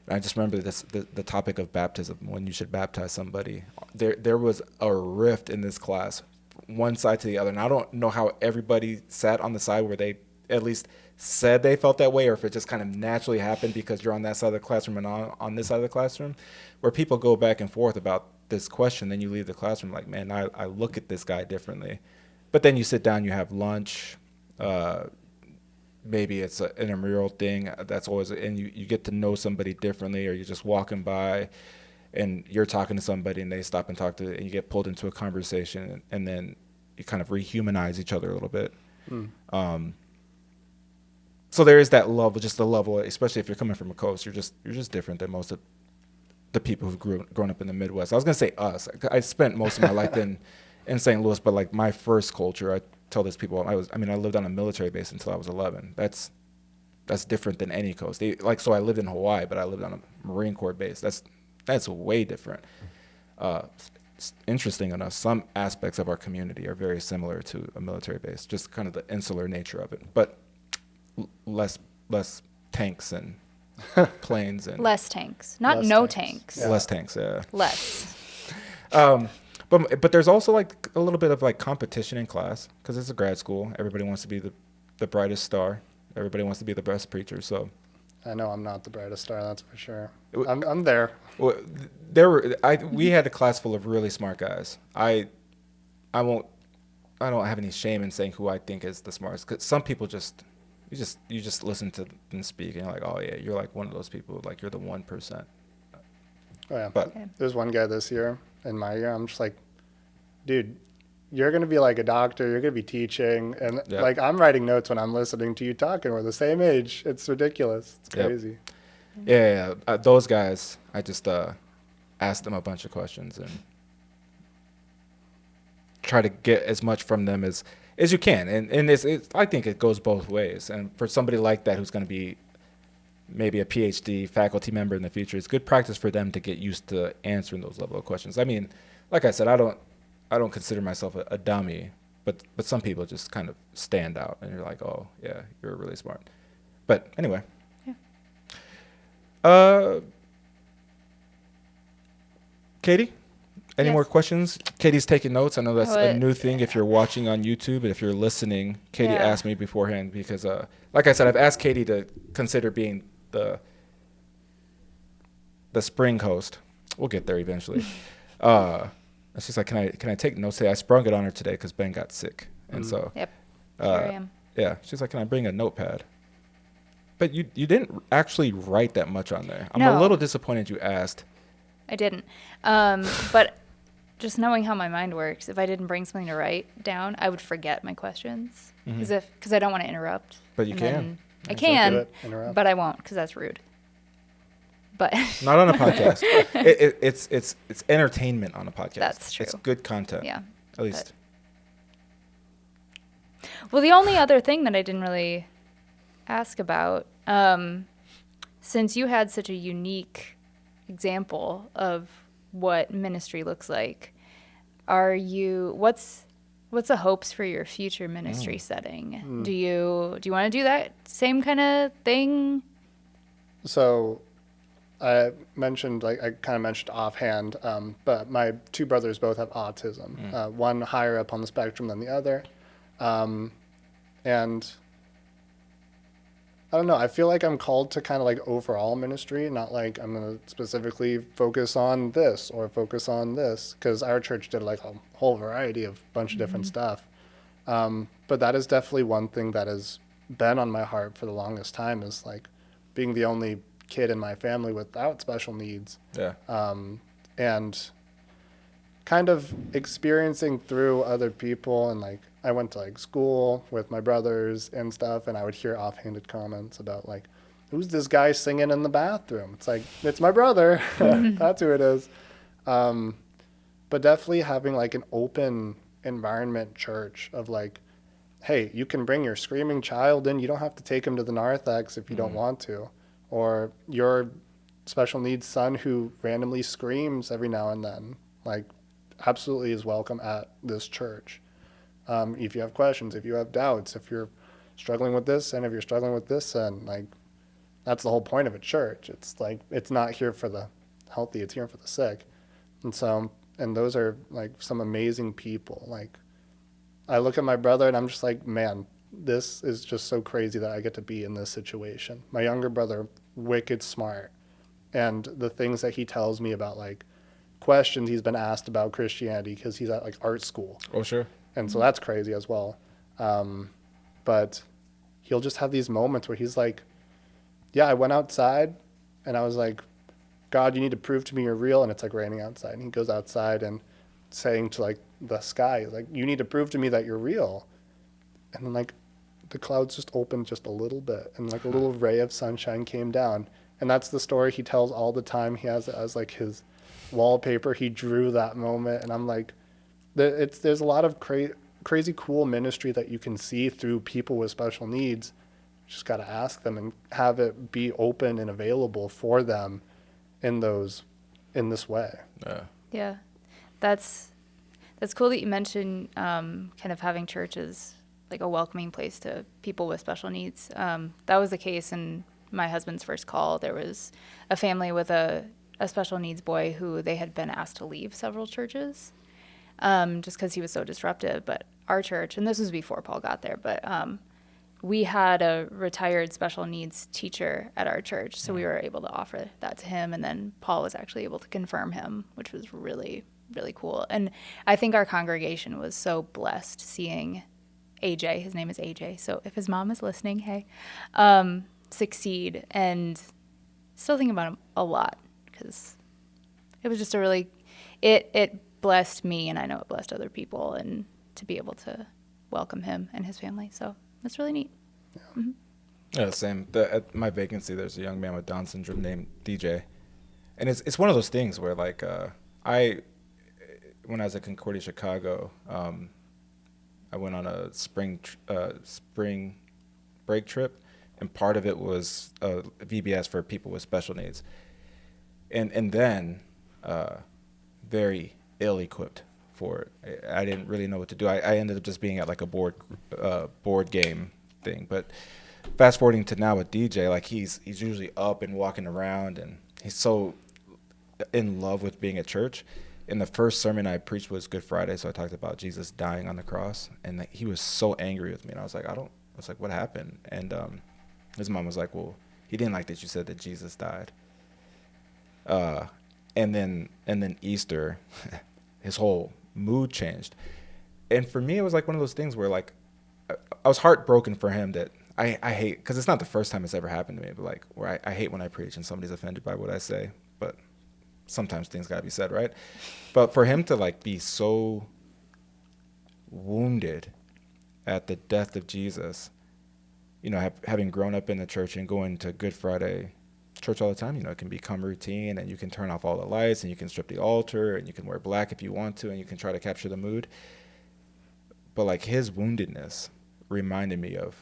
I just remember the topic of baptism, when you should baptize somebody. There was a rift in this class, one side to the other. And I don't know how everybody sat on the side where they at least said they felt that way, or if it just kind of naturally happened because you're on that side of the classroom and on this side of the classroom, where people go back and forth about this question. Then you leave the classroom like, man, I look at this guy differently. But then you sit down, you have lunch, maybe it's an intramural thing. That's always, and you get to know somebody differently, or you're just walking by and you're talking to somebody and they stop and talk to, and you get pulled into a conversation, and then you kind of rehumanize each other a little bit. So there is that level, just the level, especially if you're coming from a coast, you're just different than most of the people who've grown up in the Midwest. I was gonna say us. I spent most of my life in St. Louis, but like my first culture, I tell these people, I lived on a military base until I was 11. That's different than any coast. So I lived in Hawaii, but I lived on a Marine Corps base. That's way different. Interesting enough, some aspects of our community are very similar to a military base, just kind of the insular nature of it, but less tanks and planes and less tanks, not less no tanks. tanks. Yeah. less tanks. Yeah. Less. But there's also like a little bit of like competition in class, because it's a grad school. Everybody wants to be the brightest star. Everybody wants to be the best preacher. So I know I'm not the brightest star, that's for sure. I'm there. well, we had a class full of really smart guys. I don't have any shame in saying who I think is the smartest, because some people you just listen to them speak and you're like, oh yeah, you're like one of those people, like you're the 1%. Oh yeah. But There's one guy this year, in my year, I'm just like, dude, you're going to be like a doctor, you're going to be teaching, and like I'm writing notes when I'm listening to you talking. We're the same age. It's ridiculous. It's crazy. Yeah. Those guys, I just asked them a bunch of questions and try to get as much from them as you can. And I think it goes both ways. And for somebody like that who's going to be maybe a PhD faculty member in the future, it's good practice for them to get used to answering those level of questions. I mean, like I said, I don't consider myself a dummy, but some people just kind of stand out, and you're like, oh yeah, you're really smart. But anyway, Katie, any more questions? Katie's taking notes. I know that's a new thing if you're watching on YouTube, and if you're listening, Katie asked me beforehand because, like I said, I've asked Katie to consider being the spring host. We'll get there eventually. She's like, can I take notes today? I sprung it on her today because Ben got sick, and so Here I am. Yeah, she's like, can I bring a notepad? But you didn't actually write that much on there. I'm a little disappointed you asked. I didn't. But just knowing how my mind works, if I didn't bring something to write down, I would forget my questions because I don't want to interrupt. But you can. I can, Interrupt. but I won't because that's rude. But not on a podcast. It's entertainment on a podcast. That's true. It's good content. Yeah. At least. Well, the only other thing that I didn't really ask about, since you had such a unique example of what ministry looks like, what's the hopes for your future ministry setting? Do you want to do that same kind of thing? So I mentioned, I kind of mentioned offhand, but my two brothers both have autism, one higher up on the spectrum than the other. And I don't know. I feel like I'm called to kind of like overall ministry, not like I'm going to specifically focus on this or focus on this, because our church did like a whole variety of bunch of different stuff. But that is definitely one thing that has been on my heart for the longest time, is like being the only kid in my family without special needs. Yeah. And kind of experiencing through other people, and like I went to like school with my brothers and stuff, and I would hear offhanded comments about like, who's this guy singing in the bathroom? It's like, it's my brother. That's who it is. But definitely having like an open environment church of like, hey, you can bring your screaming child in. You don't have to take him to the narthex if you don't want to. Or your special needs son who randomly screams every now and then, like, absolutely is welcome at this church. If you have questions, if you have doubts, if you're struggling with this and if you're struggling with this, and like, that's the whole point of a church. It's like, it's not here for the healthy, it's here for the sick. And so, and those are like some amazing people. Like, I look at my brother and I'm just like, man, this is just so crazy that I get to be in this situation. My younger brother, wicked smart. And the things that he tells me about like questions he's been asked about Christianity, because he's at like art school. Oh, sure. And so that's crazy as well. But he'll just have these moments where he's like, yeah, I went outside and I was like, God, you need to prove to me you're real. And it's like raining outside. And he goes outside and saying to like the sky, like, you need to prove to me that you're real. And then like the clouds just opened just a little bit, and like a little ray of sunshine came down. And that's the story he tells all the time. He has it as like his wallpaper. He drew that moment. And I'm like, there's a lot of crazy cool ministry that you can see through people with special needs. You just got to ask them and have it be open and available for them in this way. Yeah, that's cool that you mentioned kind of having churches like a welcoming place to people with special needs. That was the case in my husband's first call. There was a family with a special needs boy who they had been asked to leave several churches just because he was so disruptive. But our church, and this was before Paul got there, but we had a retired special needs teacher at our church, so we were able to offer that to him, and then Paul was actually able to confirm him, which was really, really cool. And I think our congregation was so blessed seeing AJ, his name is AJ, so if his mom is listening, hey, succeed, and still thinking about him a lot, because it was just a really, it blessed me, and I know it blessed other people, and to be able to welcome him and his family, so that's really neat. Yeah, Yeah, same. At my vacancy, there's a young man with Down syndrome named DJ, and it's one of those things where like when I was at Concordia Chicago, I went on a spring break trip, and part of it was VBS for people with special needs, and then very ill-equipped for it. I didn't really know what to do. I ended up just being at like a board game thing. But fast forwarding to now with DJ, like he's usually up and walking around, and he's so in love with being at church. And the first sermon I preached was Good Friday, so I talked about Jesus dying on the cross, and he was so angry with me, and I was like, what happened? And his mom was like, well, he didn't like that you said that Jesus died. And then Easter, his whole mood changed. And for me, it was like one of those things where like I was heartbroken for him that I hate, because it's not the first time it's ever happened to me, but like where I hate when I preach and somebody's offended by what I say, but sometimes things gotta be said, right? But for him to like be so wounded at the death of Jesus, you know, having grown up in the church and going to Good Friday church all the time, you know, it can become routine, and you can turn off all the lights, and you can strip the altar, and you can wear black if you want to, and you can try to capture the mood. But like his woundedness reminded me of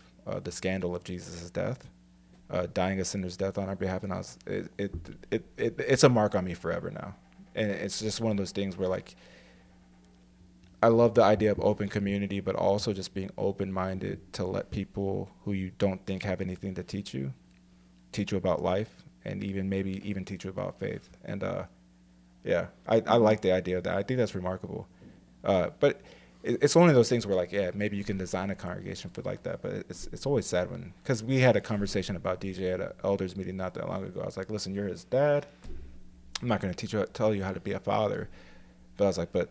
the scandal of Jesus' death, dying a sinner's death on our behalf, and it's a mark on me forever now. And it's just one of those things where like I love the idea of open community, but also just being open-minded to let people who you don't think have anything to teach you about life, and maybe teach you about faith. And I like the idea of that. I think that's remarkable. But it's one of those things where like, yeah, maybe you can design a congregation for like that, but it's always sad when, because we had a conversation about DJ at an elders meeting not that long ago. I was like, listen, you're his dad. I'm not going to tell you how to be a father, but I was like, but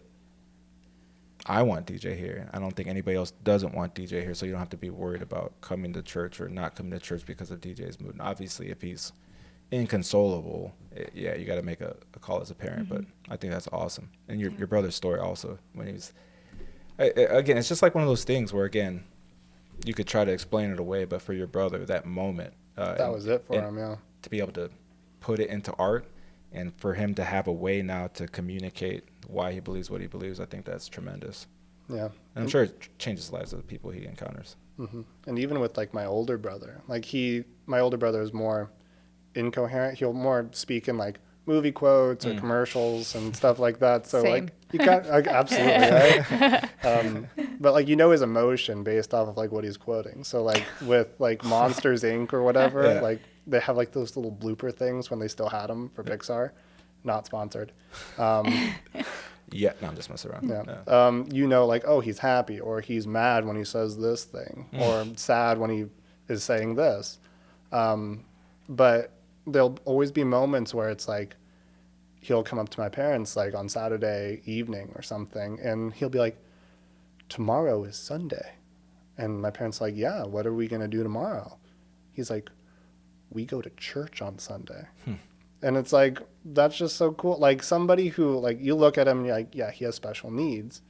I want DJ here. I don't think anybody else doesn't want DJ here, so you don't have to be worried about coming to church or not coming to church because of DJ's mood. And obviously, if he's inconsolable, yeah, you got to make a call as a parent. But I think that's awesome. And your brother's story also, when he was, again, it's just like one of those things where, again, you could try to explain it away, but for your brother, that moment, that was it for him, yeah. To be able to put it into art, and for him to have a way now to communicate why he believes what he believes, I think that's tremendous. Yeah. And I'm sure it changes the lives of the people he encounters. Mm-hmm. And even with like my older brother, my older brother is more incoherent. He'll more speak in like movie quotes or commercials and stuff like that. So Same. like you got like, absolutely, right? But like, his emotion based off of like what he's quoting. So like with like Monsters Inc. or whatever, like they have like those little blooper things when they still had them for Pixar, not sponsored. Yeah, no, I'm just messing around. Yeah. Like, oh, he's happy, or he's mad when he says this thing, or sad when he is saying this. But there'll always be moments where it's like, he'll come up to my parents like on Saturday evening or something, and he'll be like, tomorrow is Sunday. And my parents are like, yeah, what are we going to do tomorrow? He's like, we go to church on Sunday. And it's like, that's just so cool. Like somebody who, like, you look at him and you're like, yeah, he has special needs.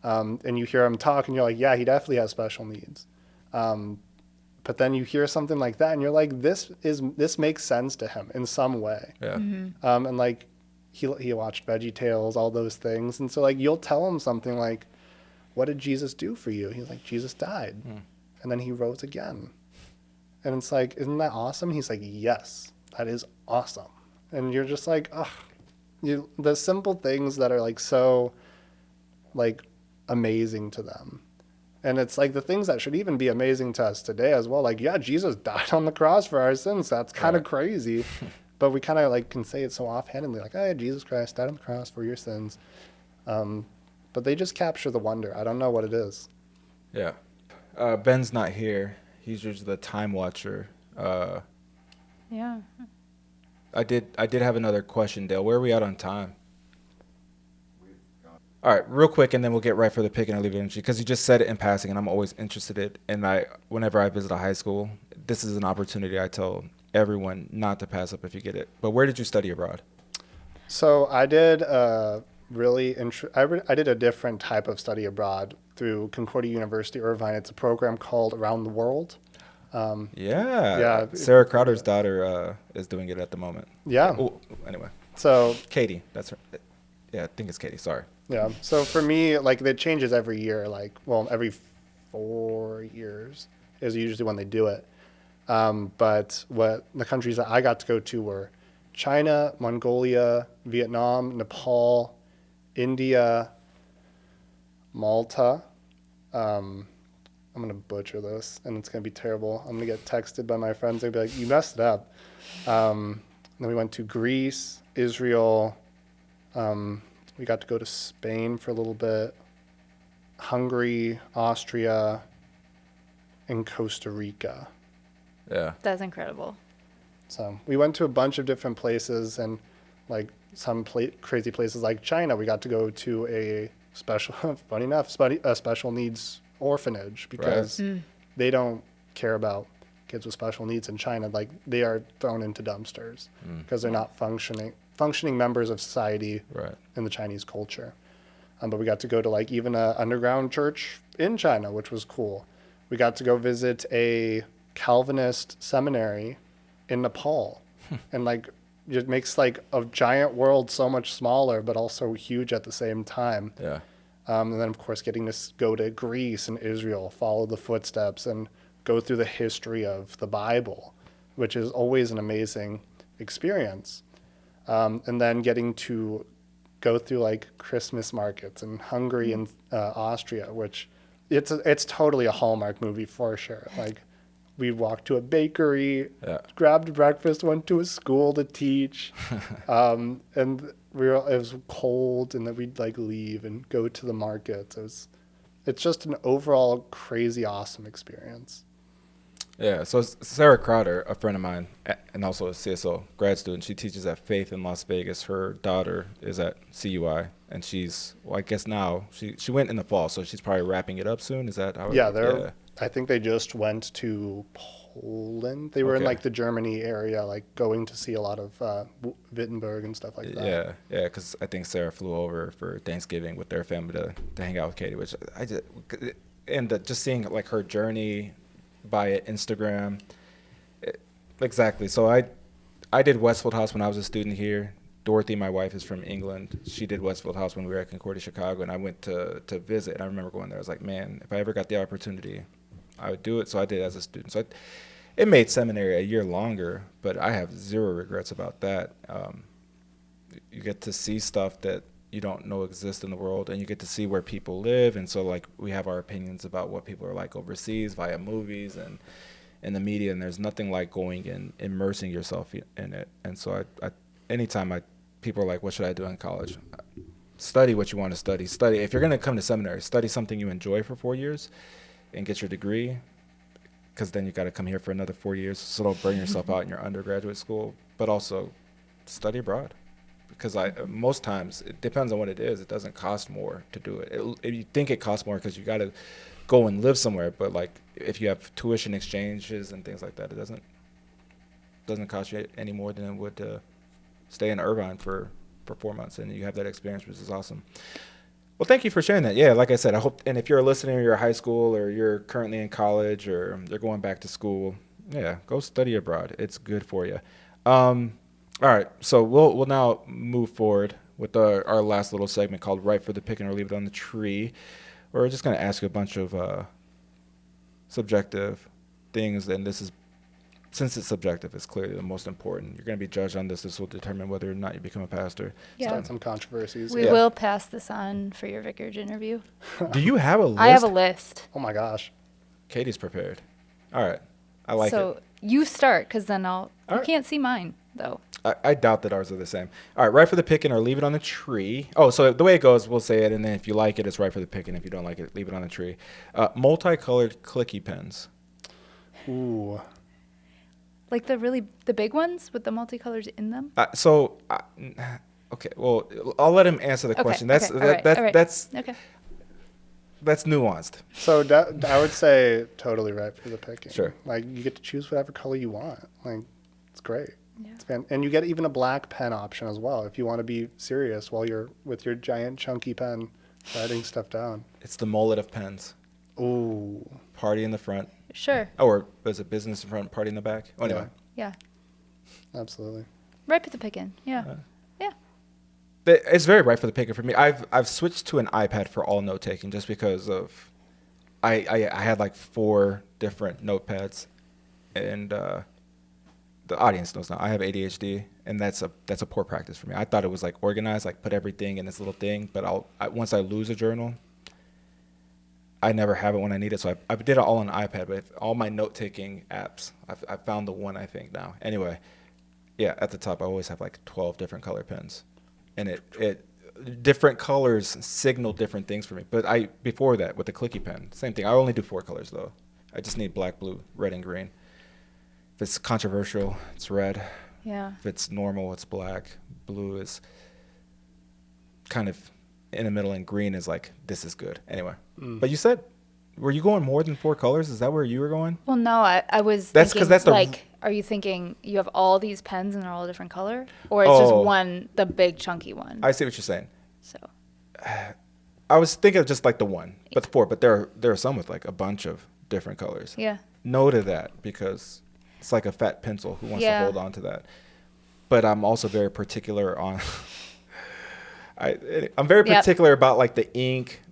And you hear him talk and you're like, yeah, he definitely has special needs. But then you hear something like that and you're like, this makes sense to him in some way. Yeah. And like, he watched VeggieTales, all those things. And so like, you'll tell him something like, what did Jesus do for you? He's like, Jesus died. And then he rose again. And it's like, isn't that awesome? He's like, yes, that is awesome. And you're just like, oh, the simple things that are like so like amazing to them. And it's like the things that should even be amazing to us today as well. Like, yeah, Jesus died on the cross for our sins. That's kind of crazy. But we kind of like can say it so offhandedly, like, oh, yeah, Jesus Christ died on the cross for your sins. But they just capture the wonder. I don't know what it is. Yeah. Ben's not here. He's usually the time watcher. Yeah. I did have another question, Dale. Where are we at on time? All right, real quick, and then we'll get right for the pick and I'll leave it energy, because you just said it in passing, and I'm always interested in. Whenever I visit a high school, this is an opportunity I tell everyone not to pass up if you get it. But where did you study abroad? So I did I did a different type of study abroad through Concordia University, Irvine. It's a program called Around the World. Yeah. Sarah Crowder's daughter is doing it at the moment. Yeah. Oh, anyway. So Katie, that's her. Yeah, I think it's Katie. Sorry. Yeah. So for me, like, it changes every year. Like, well, every 4 years is usually when they do it. But what the countries that I got to go to were China, Mongolia, Vietnam, Nepal, India, Malta. I'm going to butcher this, and it's going to be terrible. I'm going to get texted by my friends. They'll be like, you messed it up. Then we went to Greece, Israel. We got to go to Spain for a little bit, Hungary, Austria, and Costa Rica. Yeah. That's incredible. So we went to a bunch of different places, and like some crazy places like China, we got to go to a funny enough, a special needs orphanage, because they don't care about kids with special needs in China. Like, they are thrown into dumpsters because they're not functioning members of society in the Chinese culture. But we got to go to like even a underground church in China, which was cool. We got to go visit a Calvinist seminary in Nepal. And like, it makes like a giant world so much smaller, but also huge at the same time. Yeah. And then, of course, getting to go to Greece and Israel, follow the footsteps, and go through the history of the Bible, which is always an amazing experience. And then getting to go through like Christmas markets in Hungary and Austria, which it's totally a Hallmark movie for sure. Like, we walked to a bakery, grabbed breakfast, went to a school to teach, and it was cold, and then we'd like leave and go to the markets. It it's just an overall crazy awesome experience. Yeah, so Sarah Crowder, a friend of mine, and also a CSO grad student, she teaches at Faith in Las Vegas. Her daughter is at CUI, and she's, well, I guess now, she went in the fall, so she's probably wrapping it up soon. Is that how Yeah, I think they just went to Poland. They were in Okay. like the Germany area, like going to see a lot of Wittenberg and stuff like that. Yeah, because I think Sarah flew over for Thanksgiving with their family to hang out with Katie, which I just, and just seeing like her journey via Instagram. Exactly. So I did Westfield House when I was a student here. Dorothy, my wife, is from England. She did Westfield House when we were at Concordia, Chicago, and I went to visit. And I remember going there. I was like, man, if I ever got the opportunity, I would do it. So I did as a student. So it made seminary a year longer, but I have zero regrets about that. You get to see stuff that you don't know exist in the world, and you get to see where people live. And so, like, we have our opinions about what people are like overseas via movies and in the media, and there's nothing like going and immersing yourself in it. And so anytime people are like, what should I do in college? Study what you want to study. Study. If you're going to come to seminary, study something you enjoy for 4 years and get your degree, because then you got to come here for another 4 years. So don't burn yourself out in your undergraduate school, but also study abroad. Because most times, it depends on what it is. It doesn't cost more to do it. If you think it costs more because you got to go and live somewhere, but like if you have tuition exchanges and things like that, it doesn't cost you any more than it would to stay in Irvine for 4 months, and you have that experience, which is awesome. Well, thank you for sharing that. Yeah, like I said, I hope, and if you're a listener, you're in high school or you're currently in college or you're going back to school, yeah, go study abroad. It's good for you. All right, so we'll now move forward with our last little segment called Right for the Picking or Leave It on the Tree. We're just going to ask you a bunch of subjective things, and this is, since it's subjective, it's clearly the most important. You're going to be judged on this. This will determine whether or not you become a pastor. Yeah. Start some controversies. We will pass this on for your vicarage interview. Do you have a list? I have a list. Oh my gosh. Katie's prepared. All right, I like it. So you start, because then All you right. can't see mine, though. I doubt that ours are the same. All right, right for the picking or leave it on the tree. Oh, so the way it goes, we'll say it, and then if you like it, it's right for the picking. If you don't like it, leave it on the tree. Multicolored clicky pens. Ooh. Like the big ones with the multicolors in them? Okay, well, I'll let him answer the question. That's all right. that's Okay. that's nuanced. So I would say totally right for the picking. Sure. Like, you get to choose whatever color you want. Like, it's great. Yeah. It's and you get even a black pen option as well if you want to be serious while you're with your giant chunky pen writing stuff down. It's the mullet of pens. Ooh. Party in the front. Sure. Or is it business in front, party in the back? Oh, anyway. Yeah. Absolutely. Right for the picking. Yeah. Yeah. It's very right for the picking for me. I've switched to an iPad for all note taking just because of I had like 4 different notepads, and the audience knows now I have ADHD, and that's a poor practice for me. I thought it was like organized, like put everything in this little thing, but once I lose a journal, I never have it when I need it. So I did it all on iPad, but all my note taking apps, I found the one I think now. Anyway, yeah, at the top I always have like 12 different color pens. And it different colors signal different things for me. But before that, with the clicky pen, same thing. I only do 4 colors though. I just need black, blue, red, and green. If it's controversial, it's red. Yeah. If it's normal, it's black. Blue is kind of in the middle, and green is like, this is good. Anyway, but you said, were you going more than 4 colors? Is that where you were going? Well, no, I was That's thinking, 'cause that's the- like, are you thinking you have all these pens and they're all a different color? Or it's just one, the big chunky one? I see what you're saying. So. I was thinking of just like the one, but the 4. But there are some with like a bunch of different colors. Yeah. No to that, because it's like a fat pencil. Who wants to hold on to that? But I'm also very particular on. I'm very particular about like the ink,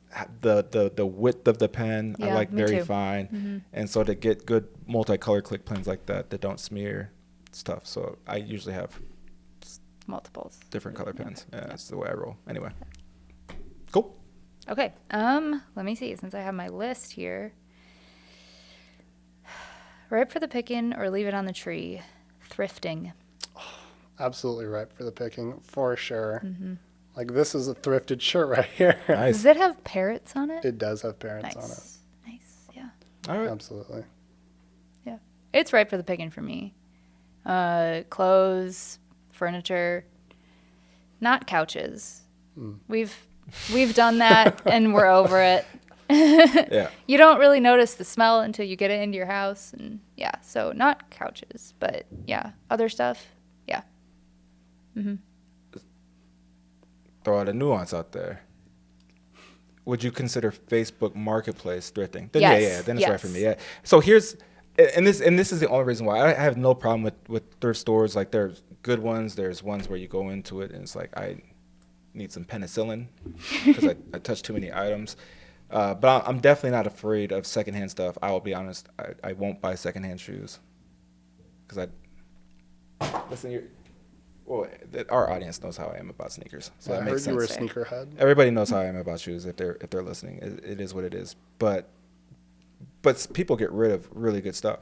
the width of the pen. Yeah, I like me very too. fine, Mm-hmm. and so to get good multicolored click pens like that don't smear stuff. So I usually have Multiples. different color pens. Yeah, that's the way I roll. Anyway, cool. Okay. Let me see. Since I have my list here. Ripe for the picking or leave it on the tree. Thrifting. Absolutely ripe for the picking, for sure. Mm-hmm. Like, this is a thrifted shirt right here. Nice. Does it have parrots on it? It does have parents on it. Nice. Yeah. All right. Absolutely. Yeah. It's right for the picking for me. Clothes, furniture, not couches. We've done that and we're over it. Yeah. You don't really notice the smell until you get it into your house, and yeah, so not couches, but yeah, other stuff. Yeah. Throw out a nuance out there. Would you consider Facebook Marketplace thrifting? Then Yes. yeah, then it's right for Yes. me. Yeah. So here's and this is the only reason why I have no problem with thrift stores. Like, there's good ones, there's ones where you go into it and it's like, I need some penicillin because I touch too many items. But I'm definitely not afraid of secondhand stuff. I will be honest. I won't buy secondhand shoes because our audience knows how I am about sneakers, so I that heard makes you were a sense. sneakerhead. Everybody knows how I am about shoes if they're listening. It is what it is. But people get rid of really good stuff.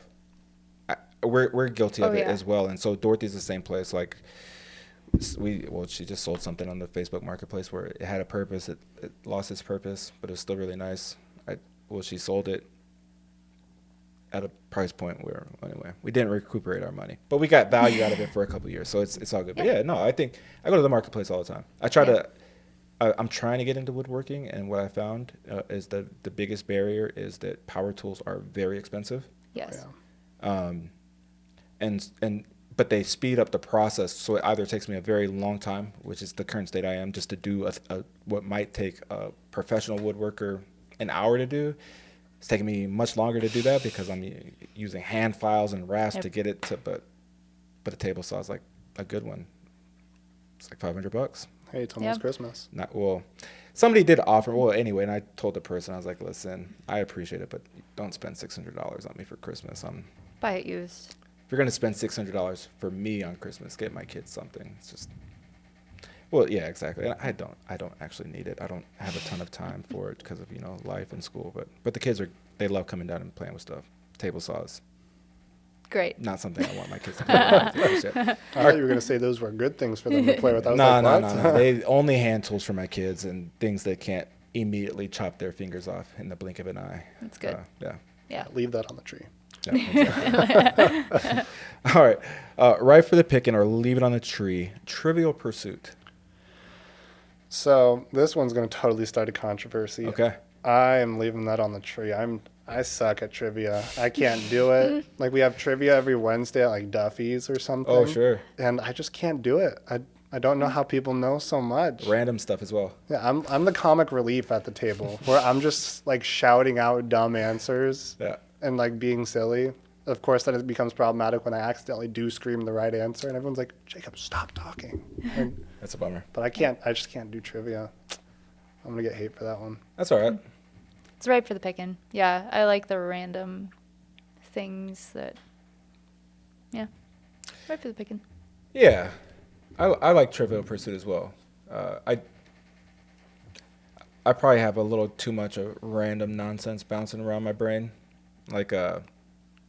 We're guilty of it as well. And so Dorothy's the same place. Like, she just sold something on the Facebook Marketplace where it had a purpose. It lost its purpose, but it was still really nice. She sold it at a price point where, anyway, we didn't recuperate our money, but we got value out of it for a couple of years, so it's all good. But yeah, no, I think I go to the marketplace all the time. I'm trying to get into woodworking, and what I found is that the biggest barrier is that power tools are very expensive. Yes. But they speed up the process, so it either takes me a very long time, which is the current state I am, just to do what might take a professional woodworker an hour to do. It's taking me much longer to do that because I'm using hand files and rasp to get it to, but a table saw is like a good one. It's like $500. Hey, it's almost Christmas. Somebody did offer. Well, anyway, and I told the person, I was like, listen, I appreciate it, but don't spend $600 on me for Christmas. Buy it used. If you're going to spend $600 for me on Christmas, get my kids something. It's just, well, yeah, exactly. And I don't actually need it. I don't have a ton of time for it because of, life and school. But the kids they love coming down and playing with stuff. Table saws. Great. Not something I want my kids to play with. I thought you were going to say those were good things for them to play with. I was No. They only hand tools for my kids and things that can't immediately chop their fingers off in the blink of an eye. That's good. Yeah. Leave that on the tree. Yeah, exactly. All right. Right for the picking or leave it on the tree. Trivial pursuit. So this one's going to totally start a controversy. Okay. I am leaving that on the tree. I suck at trivia. I can't do it. Like, we have trivia every Wednesday at like Duffy's or something. Oh, sure. And I just can't do it. I don't know how people know so much. Random stuff as well. Yeah, I'm the comic relief at the table where I'm just like shouting out dumb answers. Yeah. And like being silly. Of course, then it becomes problematic when I accidentally do scream the right answer, and everyone's like, "Jacob, stop talking." And, That's a bummer. but I just can't do trivia. I'm gonna get hate for that one. That's all right. It's right for the picking. Yeah, I like the random things that. Yeah, right for the picking. Yeah, I like Trivial Pursuit as well. I probably have a little too much of random nonsense bouncing around my brain. Like,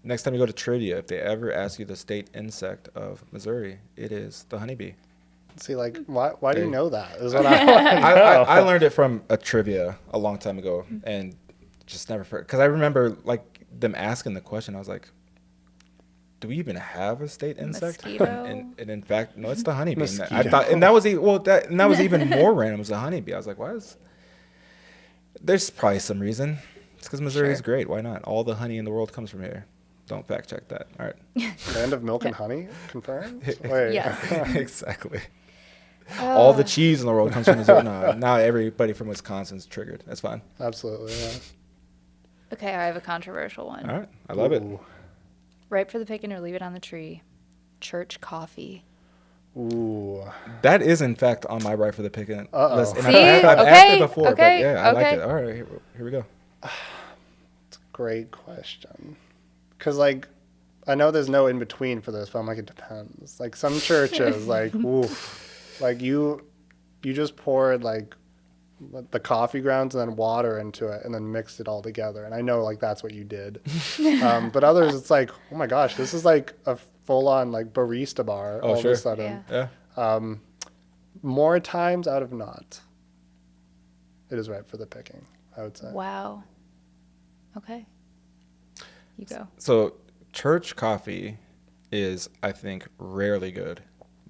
next time you go to trivia, if they ever ask you the state insect of Missouri, it is the honeybee. See, like, why do you know that? Is what I want to know. I learned it from a trivia a long time ago, and just never forgot. Because I remember, like, them asking the question. I was like, do we even have a state insect? Mosquito? And in fact, no, it's the honeybee. Mosquito. I thought, and that was even more random. Was the honeybee? I was like, why is? There's probably some reason. It's because Missouri is great. Why not? All the honey in the world comes from here. Don't fact check that. All right. Land of milk and honey? Confirmed? Wait. Yes. Exactly. All the cheese in the world comes from Missouri. No, now everybody from Wisconsin's triggered. That's fine. Absolutely, yeah. Okay, I have a controversial one. All right. I love it. Right for the picking or leave it on the tree. Church coffee. Ooh. That is, in fact, on my right for the picking list. And See? I've asked Okay, it before, okay, but yeah, I like okay. it. All right, here we go. It's a great question. Because, like, I know there's no in between for this, but I'm like, it depends. Like, some churches, like, ooh, like you just poured, like, the coffee grounds and then water into it and then mixed it all together. And I know, like, that's what you did. But others, it's like, oh my gosh, this is like a full-on, like, barista bar all of a sudden. Yeah. more times out of not, it is ripe for the picking, I would say. Wow. Okay. You go. So church coffee is, I think, rarely good,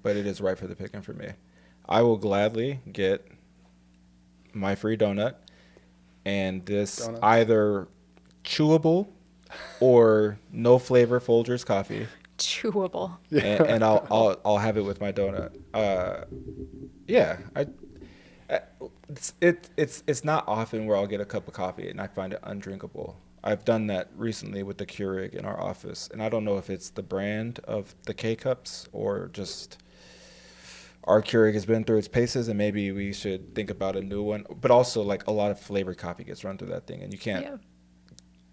but it is ripe for the picking for me. I will gladly get my free donut and this either chewable or no flavor Folgers coffee. Chewable. And I'll have it with my donut. It's not often where I'll get a cup of coffee and I find it undrinkable. I've done that recently with the Keurig in our office, and I don't know if it's the brand of the K-Cups or just our Keurig has been through its paces, and maybe we should think about a new one. But also, like, a lot of flavored coffee gets run through that thing, and you can't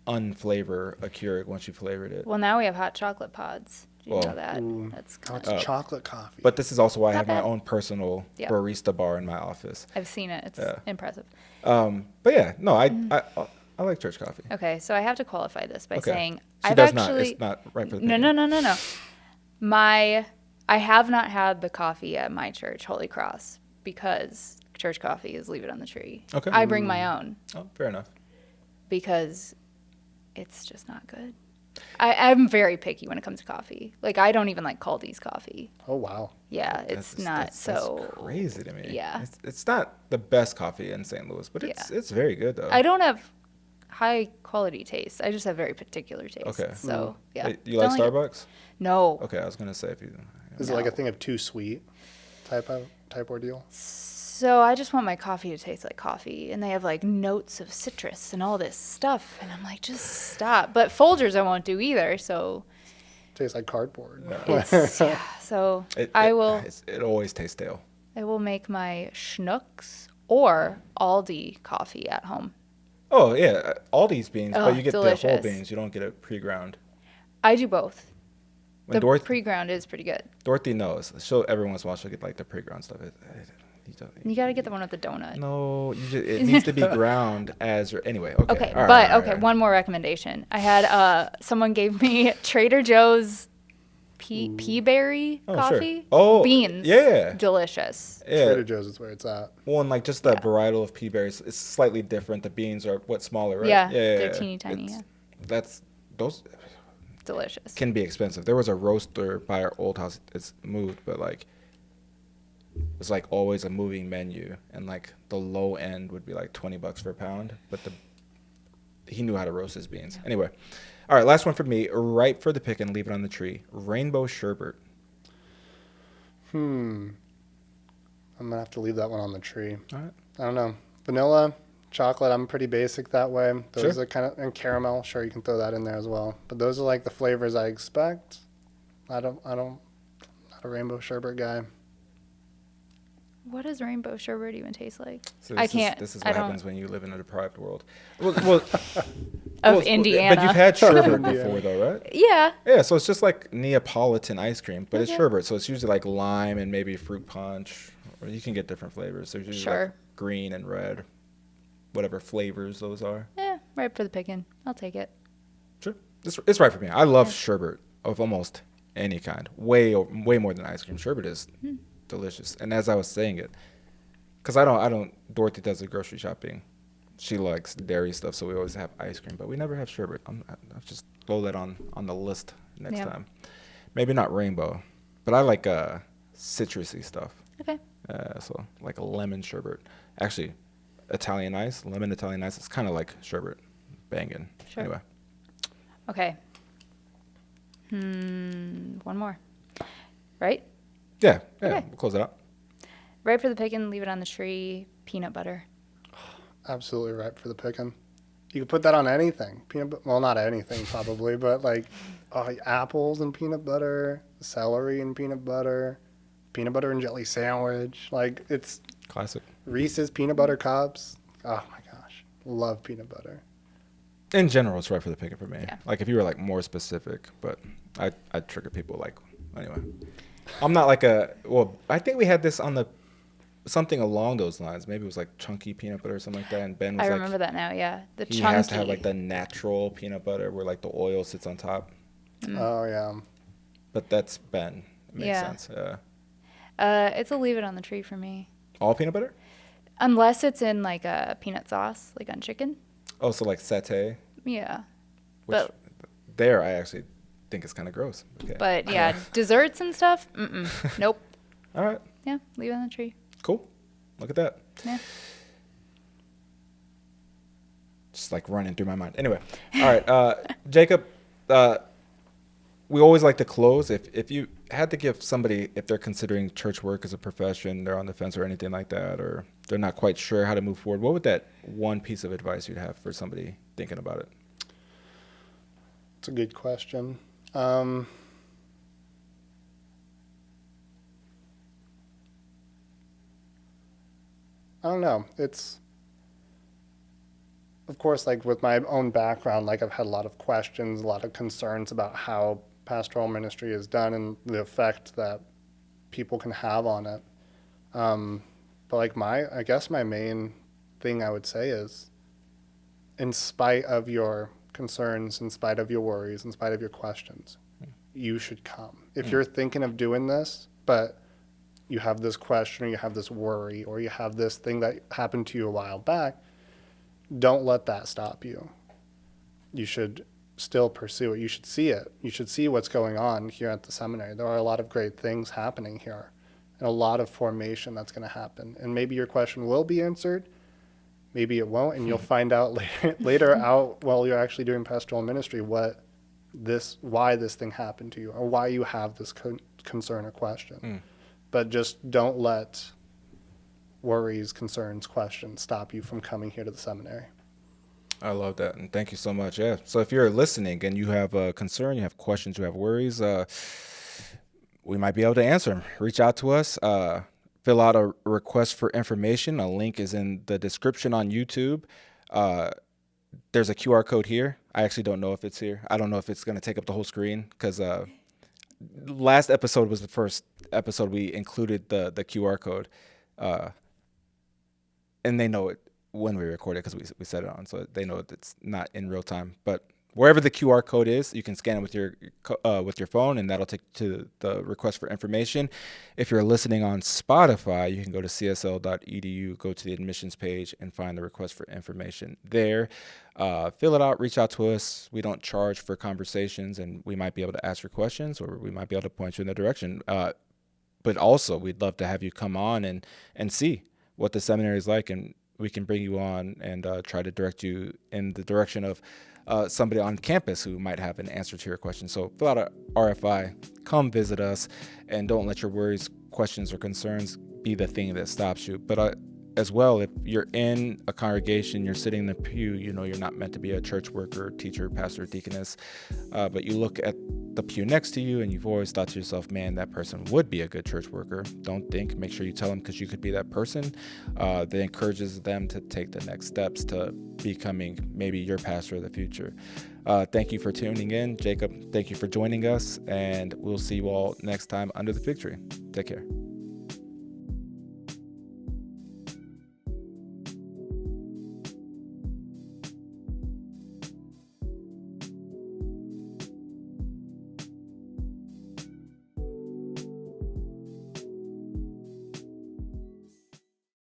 unflavor a Keurig once you flavored it. Well, now we have hot chocolate pods. Do you know that? That's it's chocolate coffee. But this is also why I have bad. my own personal barista bar in my office. I've seen it. It's impressive. But yeah, no, I like church coffee. Okay, so I have to qualify this by saying It's not right for the picking. No. I have not had the coffee at my church, Holy Cross, because church coffee is leave it on the tree. Okay. I bring my own. Oh, fair enough. Because it's just not good. I'm very picky when it comes to coffee. Like, I don't even like Caldi's coffee. Oh, wow. Yeah, that's crazy to me. Yeah. It's not the best coffee in St. Louis, but it's very good, though. I don't have high quality taste. I just have very particular taste. Okay. So, yeah. Wait, you like Starbucks? No. Okay, I was going to say if you... Is it like a thing of too sweet type ordeal? So I just want my coffee to taste like coffee, and they have like notes of citrus and all this stuff, and I'm like, just stop. But Folgers I won't do either, so Tastes like cardboard. so It always tastes stale. I will make my Schnucks or Aldi coffee at home. Oh yeah, Aldi's beans, but you get the whole delicious. beans. You don't get it pre-ground. I do both. When The pre-ground is pretty good. Dorothy knows. Every once in a while she'll get like the pre-ground stuff. You got to get the one with the donut. No, it needs to be ground anyway. Okay. Okay, All right. one more recommendation. I had someone gave me Trader Joe's pea berry coffee. Sure. Oh, beans. Yeah. Delicious. Yeah. Trader Joe's is where it's at. Well, and like just the varietal of pea berries, it's slightly different. The beans are smaller, right? Yeah, they're teeny tiny. Those delicious. can be expensive. There was a roaster by our old house. It's moved, but like it's like always a moving menu, and like the low end would be like $20 per pound, but he knew how to roast his beans. Yeah. Anyway, all right, last one for me. Ripe for the pick and leave it on the tree. Rainbow sherbet. I'm gonna have to leave that one on the tree. All right. I don't know. Vanilla, chocolate, I'm pretty basic that way. Those Sure. are kind of, and caramel, sure, you can throw that in there as well. But those are like the flavors I expect. Not a rainbow sherbet guy. What does rainbow sherbet even taste like? So I can't. This is what happens when you live in a deprived world. Well, Indiana. But you've had sherbet before, though, right? Yeah. Yeah, so it's just like Neapolitan ice cream, but it's sherbet. So it's usually like lime and maybe fruit punch, or you can get different flavors. There's usually like green and red, whatever flavors those are. Yeah, ripe for the picking. I'll take it. Sure, it's right for me. I love sherbet of almost any kind. Way more than ice cream. Sherbet is delicious. And as I was saying it, because Dorothy does the grocery shopping. She likes dairy stuff, so we always have ice cream, but we never have sherbet. I'll just throw that on the list next time. Maybe not rainbow, but I like citrusy stuff. Okay. So like a lemon sherbet. Actually, lemon Italian ice. It's kind of like sherbet. Banging. Sure. Anyway. Okay. One more. Right? Yeah. Okay. We'll close it out. Ripe for the picking, leave it on the tree, peanut butter. Absolutely ripe for the picking. You could put that on anything. Well, not anything probably, but like apples and peanut butter, celery and peanut butter and jelly sandwich. Like it's Classic. Reese's peanut butter cups. Oh my gosh, love peanut butter. In general, it's right for the picking for me. Yeah. Like if you were like more specific, but I'd trigger people like anyway. I'm not like I think we had this on something along those lines. Maybe it was like chunky peanut butter or something like that. And Ben was I remember that now, yeah. The he chunky. has to have like the natural peanut butter where like the oil sits on top. Oh yeah. But that's Ben. It makes Yeah. sense. Yeah. It's a leave it on the tree for me. All peanut butter? Unless it's in like a peanut sauce, like on chicken. Oh, so like satay? Yeah. Which But there I actually think is kind of gross. Okay. But yeah, desserts and stuff, nope. All right. Yeah, leave it on the tree. Cool. Look at that. Yeah. Just like running through my mind. Anyway. All right. Jacob, we always like to close. If you had to give somebody, if they're considering church work as a profession, they're on the fence or anything like that, or they're not quite sure how to move forward, what would that one piece of advice you'd have for somebody thinking about it? It's a good question. I don't know. It's, of course, like with my own background, like I've had a lot of questions, a lot of concerns about how pastoral ministry is done and the effect that people can have on it. But like I guess my main thing I would say is, in spite of your concerns, in spite of your worries, in spite of your questions, you should come. If you're thinking of doing this, but you have this question or you have this worry or you have this thing that happened to you a while back, don't let that stop you. You should still pursue it. You should see it. You should see what's going on here at the seminary. There are a lot of great things happening here and a lot of formation that's going to happen. And maybe your question will be answered. Maybe it won't, and you'll find out later out while you're actually doing pastoral ministry why this thing happened to you or why you have this concern or question. But just don't let worries, concerns, questions stop you from coming here to the seminary. I love that, and thank you so much. Yeah. So if you're listening and you have a concern, you have questions, you have worries, we might be able to answer them. Reach out to us. Fill out a request for information. A link is in the description on YouTube. There's a QR code here. I actually don't know if it's here. I don't know if it's going to take up the whole screen because last episode was the first episode we included the QR code. And they know it when we record it because we set it on, so they know it's not in real time. But wherever the QR code is, you can scan it with your phone, and that'll take you to the request for information. If you're listening on Spotify, you can go to csl.edu, go to the admissions page, and find the request for information there. Fill it out, reach out to us. We don't charge for conversations, and we might be able to ask your questions, or we might be able to point you in the direction. But also, we'd love to have you come on and see what the seminary is like, and we can bring you on and try to direct you in the direction of somebody on campus who might have an answer to your question. So fill out a RFI, come visit us, and don't let your worries, questions, or concerns be the thing that stops you. But as well, if you're in a congregation, you're sitting in the pew, you know you're not meant to be a church worker, teacher, pastor, deaconess, but you look at the pew next to you and you've always thought to yourself, man, that person would be a good church worker. Make sure you tell them, because you could be that person that encourages them to take the next steps to becoming maybe your pastor of the future. Thank you for tuning in. Jacob, thank you for joining us, and we'll see you all next time under the fig tree. Take care.